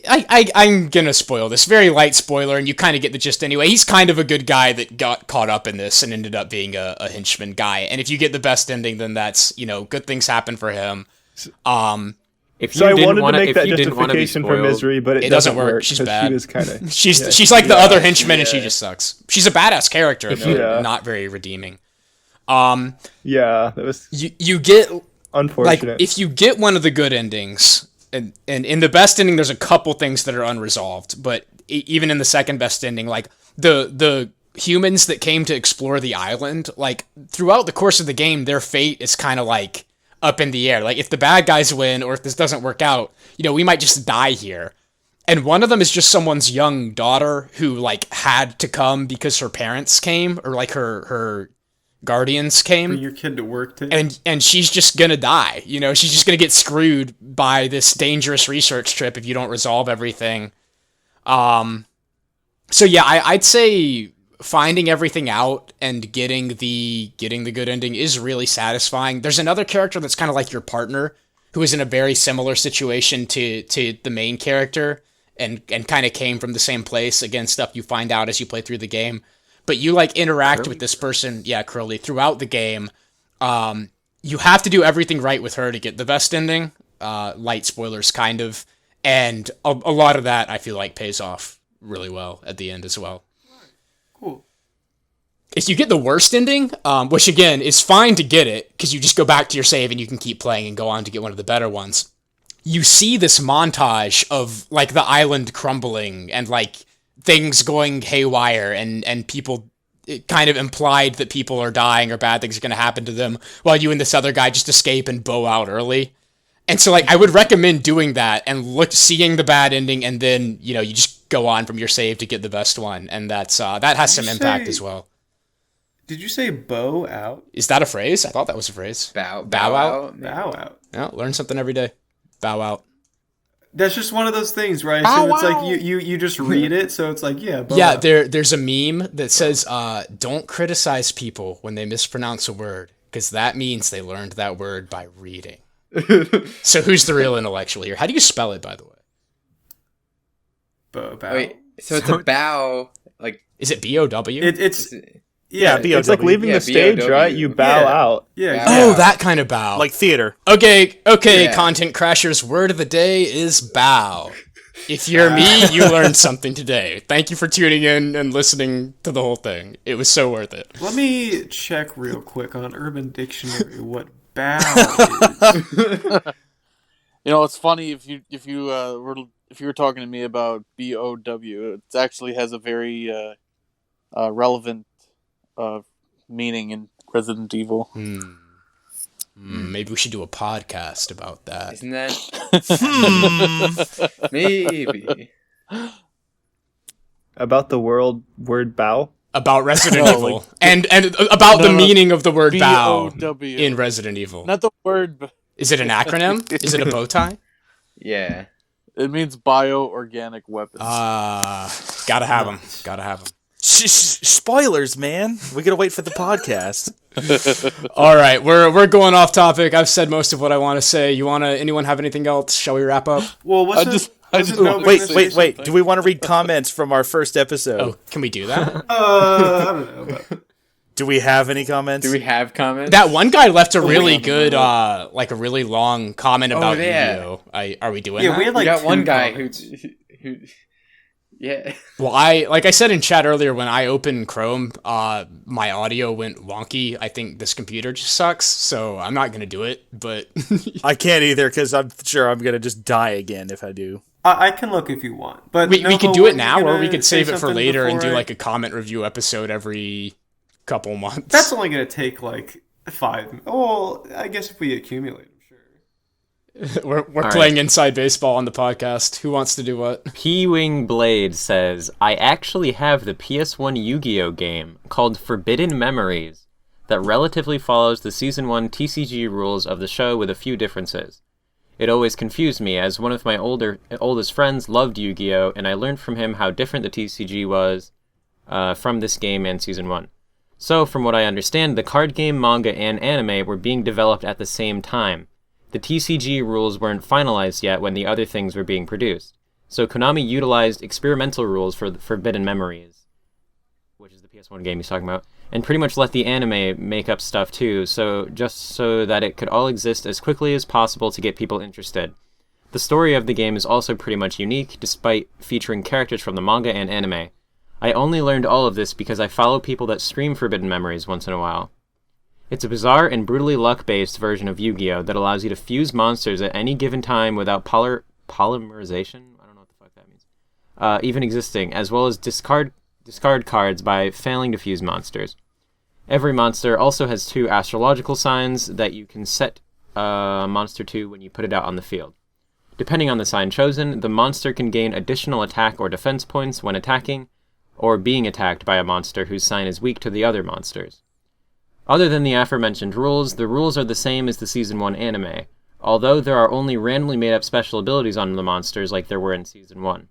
I'm gonna spoil this, very light spoiler, and you kind of get the gist anyway. He's kind of a good guy that got caught up in this and ended up being a henchman guy. And if you get the best ending, then that's good things happen for him. If So I didn't wanted to wanna- make if that you didn't wanna be justification for spoiled- Misery, but it doesn't doesn't work. work. She's 'cause bad. She was kind of. She's like the other henchman, and she just sucks. She's a badass character, but Yeah. not very redeeming. Yeah, that was You get like unfortunate. if you get one of the good endings, and in the best ending, there's a couple things that are unresolved. But even in the second best ending, like the humans that came to explore the island, like throughout the course of the game, their fate is kind of like up in the air. Like if the bad guys win, or if this doesn't work out, we might just die here. And one of them is just someone's young daughter who like had to come because her parents came, or like her guardians came. Bring your kid to work today. And she's just gonna die. She's just gonna get screwed by this dangerous research trip if you don't resolve everything. So yeah, I'd say finding everything out and getting the good ending is really satisfying. There's another character that's kind of like your partner, who is in a very similar situation to the main character, and kind of came from the same place. Again, stuff you find out as you play through the game. But you like interact with this person, Crowley, throughout the game. You have to do everything right with her to get the best ending. Light spoilers, kind of. And a lot of that, I feel like, pays off really well at the end as well. Cool. If you get the worst ending, which again is fine to get it, because you just go back to your save and you can keep playing and go on to get one of the better ones. You see this montage of like the island crumbling and like things going haywire and people, it kind of implied that people are dying or bad things are going to happen to them while you and this other guy just escape and bow out early. And so, like, I would recommend doing that and seeing the bad ending, and then, you just go on from your save to get the best one. And that has some impact as well. Did you say bow out? Is that a phrase? I thought that was a phrase. Bow out. Bow out. Yeah, learn something every day. Bow out. That's just one of those things, right? Bow So it's wow. like you just read it, so it's like, yeah, bow Yeah, out. there's a meme that says, don't criticize people when they mispronounce a word, because that means they learned that word by reading. So who's the real intellectual here? How do you spell it, by the way? Bow. Wait, so it's a bow, like... Is it B-O-W? It's Yeah, B-O-W. It's like leaving Yeah, the stage, B-O-W. right? You bow Yeah. out. yeah. Oh, that kind of bow. Like theater. Okay, Yeah. Content Crashers, word of the day is bow. If you're me, you learned something today. Thank you for tuning in and listening to the whole thing. It was so worth it. Let me check real quick on Urban Dictionary what bow is. It's funny if you were talking to me about BOW, it actually has a very relevant meaning in Resident Evil. Maybe we should do a podcast about that. Isn't that... Maybe. About the word bow. About Resident No, Evil. like- and about the No, meaning of the word bow BOW. in Resident Evil. Not the word, but Is it an acronym? Is it a bow tie? Yeah. it means bioorganic weapons. Gotta have them. Gotta have them. Spoilers, man. We gotta wait for the podcast. All right, we're going off topic. I've said most of what I want to say. Anyone have anything else? Shall we wrap up? Well, I just- nobody Wait, gonna say wait. something? Do we want to read comments from our first episode? Oh, can we do that? I don't know. But Do we have any comments? Do we have comments? That one guy left a really yeah. good, like a really long comment about yeah. Yu-Gi-Oh. Are we doing yeah, that? we had We like got one two guy comments. who yeah. Well, like I said in chat earlier, when I opened Chrome, my audio went wonky. I think this computer just sucks, so I'm not gonna do it. But I can't either because I'm sure I'm gonna just die again if I do. I can look if you want, but we Nova, could do it weren't you now, or gonna we could say save it for something later and do before like a comment review episode every couple months. That's only gonna take like 5. Well, I guess if we accumulate, I'm sure. we're All playing inside baseball on the podcast. Who wants to do what? P-Wing Blade says, I actually have the PS1 Yu-Gi-Oh game called Forbidden Memories that relatively follows the Season 1 TCG rules of the show with a few differences. It always confused me, as one of my oldest friends loved Yu-Gi-Oh, and I learned from him how different the TCG was from this game and Season 1. So, from what I understand, the card game, manga, and anime were being developed at the same time. The TCG rules weren't finalized yet when the other things were being produced. So Konami utilized experimental rules for the Forbidden Memories, which is the PS1 game he's talking about, and pretty much let the anime make up stuff too, just so that it could all exist as quickly as possible to get people interested. The story of the game is also pretty much unique, despite featuring characters from the manga and anime. I only learned all of this because I follow people that stream Forbidden Memories once in a while. It's a bizarre and brutally luck-based version of Yu-Gi-Oh! That allows you to fuse monsters at any given time without polymerization? I don't know what the fuck that means. Even existing, as well as discard cards by failing to fuse monsters. Every monster also has 2 astrological signs that you can set a monster to when you put it out on the field. Depending on the sign chosen, the monster can gain additional attack or defense points when attacking, or being attacked by a monster whose sign is weak to the other monsters. Other than the aforementioned rules, the rules are the same as the Season 1 anime, although there are only randomly made-up special abilities on the monsters like there were in Season 1.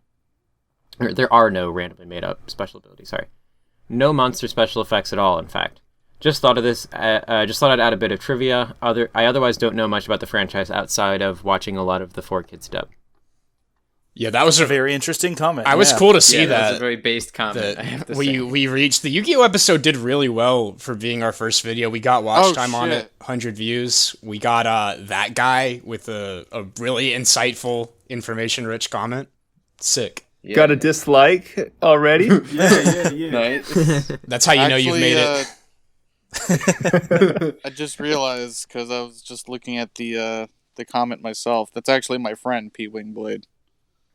There are no randomly made-up special abilities, sorry. No monster special effects at all, in fact. Just thought I'd add a bit of trivia. I otherwise don't know much about the franchise outside of watching a lot of the 4Kids dub. Yeah, that was a Very interesting comment. I was yeah. cool to see Yeah, that. was a very based comment. I have to say. We reached the Yu-Gi-Oh episode did really well for being our first video. We got watch time on it, 100 views. We got that guy with a really insightful, information-rich comment. Sick. Yeah. Got a dislike already? Yeah. Nice. That's how you know you've made it. I just realized, because I was just looking at the comment myself, that's actually my friend, P-Wing Blade.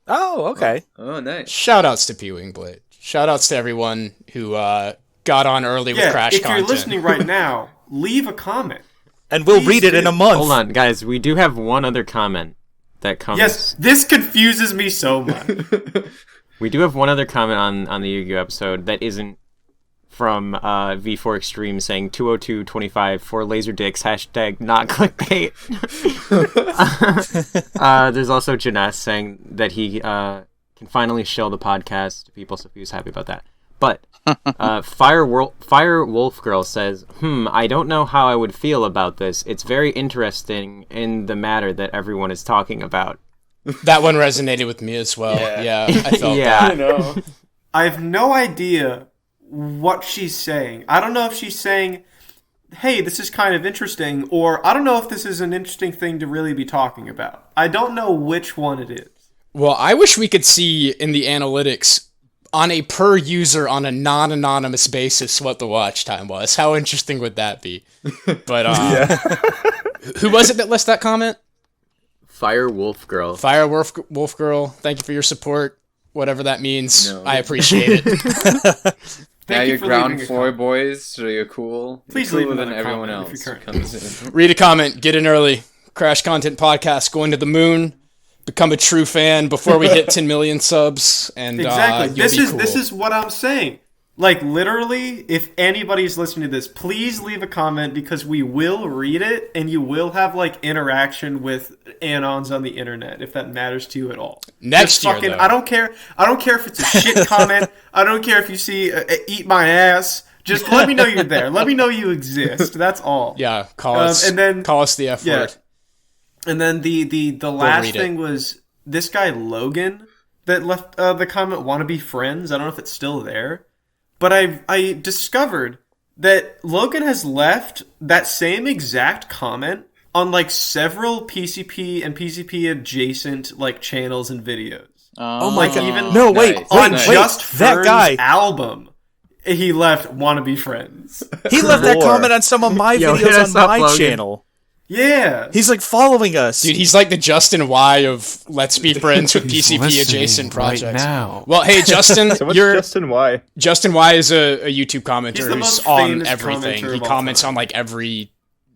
Oh, okay. Oh, nice. Shoutouts to P-Wing Blade. Shoutouts to everyone who got on early with Crash if content. you're listening right now, leave a comment. And we'll Please read it in do. a month. Hold on, guys. We do have one other comment that comes. Yes, this confuses me so much. We do have one other comment on the Yu-Gi-Oh episode that isn't from V4 Extreme saying 20225 for laser dicks hashtag not clickbait. There's also Janess saying that he can finally show the podcast to people, so he was happy about that. But Fire Wolf Girl says, I don't know how I would feel about this. It's very interesting in the matter that everyone is talking about. That one resonated with me as well. Yeah, I felt Yeah. that. I know. I have no idea what she's saying. I don't know if she's saying, hey, this is kind of interesting, or I don't know if this is an interesting thing to really be talking about. I don't know which one it is. Well, I wish we could see in the analytics on a per user on a non-anonymous basis what the watch time was. How interesting would that be? But who was it that left that comment? Fire Wolf Girl. Fire Wolf Girl, thank you for your support, whatever that means. No. I appreciate it. Now you you're for ground leaving a floor comment. boys, so you're cool. Please you're leave cooler than another everyone comment if else you who currently- comes in. Read a comment, get in early. Crash Content Podcast, going to the moon. Become a true fan before we hit 10 million subs, and Exactly. you'll be This cool. is what I'm saying. Like, literally, if anybody's listening to this, please leave a comment because we will read it and you will have, like, interaction with anons on the internet if that matters to you at all. Next Just year, though. I don't care. I don't care if it's a shit comment. I don't care if you see eat my ass. Just let me know you're there. Let me know you exist. That's all. Yeah, call us. and then- call us the F Yeah. word. And then the last read it. thing was this guy Logan that left the comment "Want to be friends." I don't know if it's still there, but I discovered that Logan has left that same exact comment on like several PCP and PCP adjacent like channels and videos. Oh Like even No, wait, Nice. on Nice. Just that Fern's guy. album, he left "Want to be friends." He left that Lore. comment on some of my Yo, hit videos us on up, my Logan. channel. Yeah. He's like following us. Dude, he's like the Justin Y of Let's Be Friends with PCP adjacent projects. Well, hey, Justin, So what's you're Justin Y? Justin Y is a YouTube commenter He's the who's most on famous everything. commenter He of all comments time. on like every.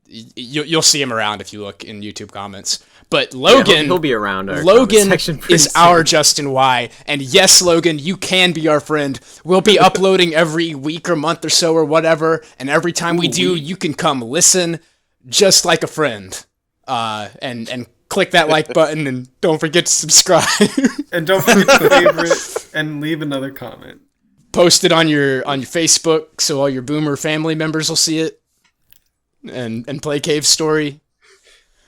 You'll see him around if you look in YouTube comments. But Logan, he'll be around our Logan comment section pretty is soon. our Justin Y, and yes, Logan, you can be our friend. We'll be uploading every week or month or so or whatever, and every time we do, you can come listen, just like a friend. And click that like button, and don't forget to subscribe. And don't forget to favorite and leave another comment. Post it on your Facebook so all your boomer family members will see it, and play Cave Story.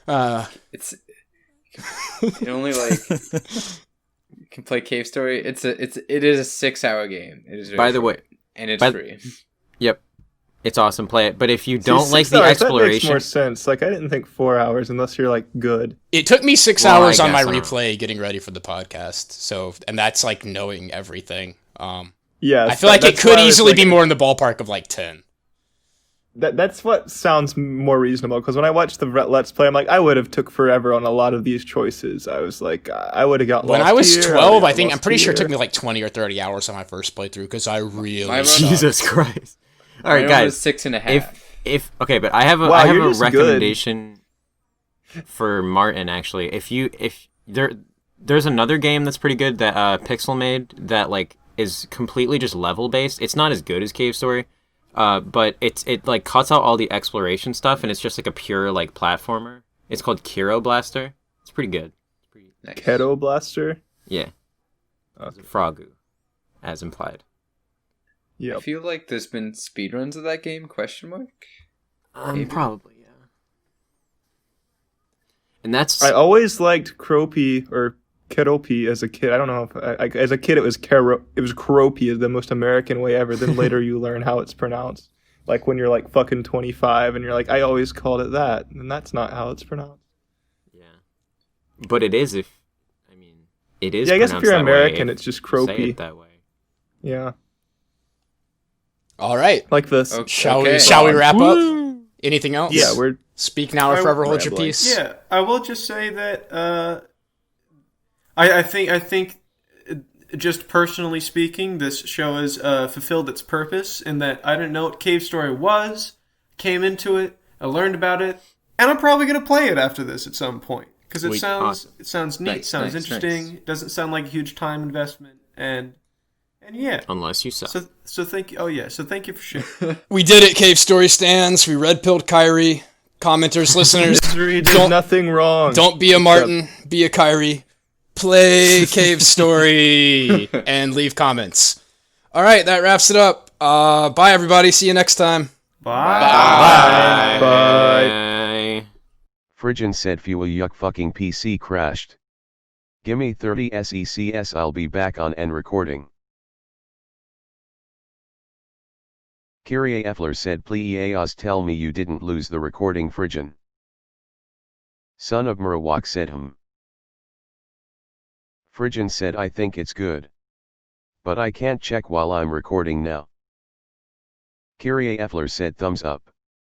It's you can only like you can play Cave Story. It is a 6-hour game. It is very By the short, way- and it's by- free. Yep. It's awesome. Play it. But if you don't See, like 6 the hours, That makes exploration, more sense. Like I didn't think 4 hours unless you're like good. It took me 6 Well, hours I on my guess, I don't replay getting ready for the podcast. So, and that's like knowing everything. Yeah, I feel like it could easily be more in the ballpark of like 10. That's what sounds more reasonable because when I watched the Let's Play, I'm like, I would have took forever on a lot of these choices. I was like, I would have got When lost I was here, 12, would've I got think I'm lost pretty sure it here. took me like 20 or 30 hours on my first playthrough because I really My sucked. Jesus Christ! All right, Mine was guys. 6.5. If okay, but I have a Wow, I have you're a just good. recommendation for Martin actually. If there's another game that's pretty good that Pixel made that like is completely just level based. It's not as good as Cave Story, but it like cuts out all the exploration stuff and it's just like a pure like platformer. It's called Kiro Blaster. It's pretty good. It's pretty Nice. Keto Blaster. yeah. Okay. Frogu, as implied. I Yep. feel like there's been speedruns of that game? Question mark. Maybe. Probably yeah. And that's I always liked Cropy or Keropi as a kid. I don't know if as a kid it was Keropi, the most American way ever. Then later you learn how it's pronounced. Like when you're like fucking 25 and you're like, I always called it that, and that's not how it's pronounced. yeah. But it is if I mean it is. Yeah, I guess if pronounced you're that way American, if it's just you say Cropy. it that way. Yeah, All right. like this. Okay. Shall we wrap up? Anything else? Yeah, we're Speak now or forever hold your rambling. peace. Yeah, I will just say that I think just personally speaking, this show has fulfilled its purpose in that I didn't know what Cave Story was, came into it, I learned about it, and I'm probably gonna play it after this at some point because it sounds neat, Nice, sounds nice, interesting. nice. It doesn't sound like a huge time investment, and yeah. Unless you suck. So thank you. Oh yeah. So thank you for sharing. We did it, Cave Story stands. We red pilled Kyrie. Commenters, listeners, Misery did nothing wrong. don't be a Martin, be a Kyrie. Play Cave Story and leave comments. All right, that wraps it up. Bye, everybody. See you next time. Bye. Bye. Frigin said fuel yuck fucking PC crashed. Gimme 30 SECS, I'll be back on and recording. Kyrie Ephler said please tell me you didn't lose the recording Frigin. Son of Marowak said Frigin said I think it's good. But I can't check while I'm recording now. Kyrie Ephler said thumbs up.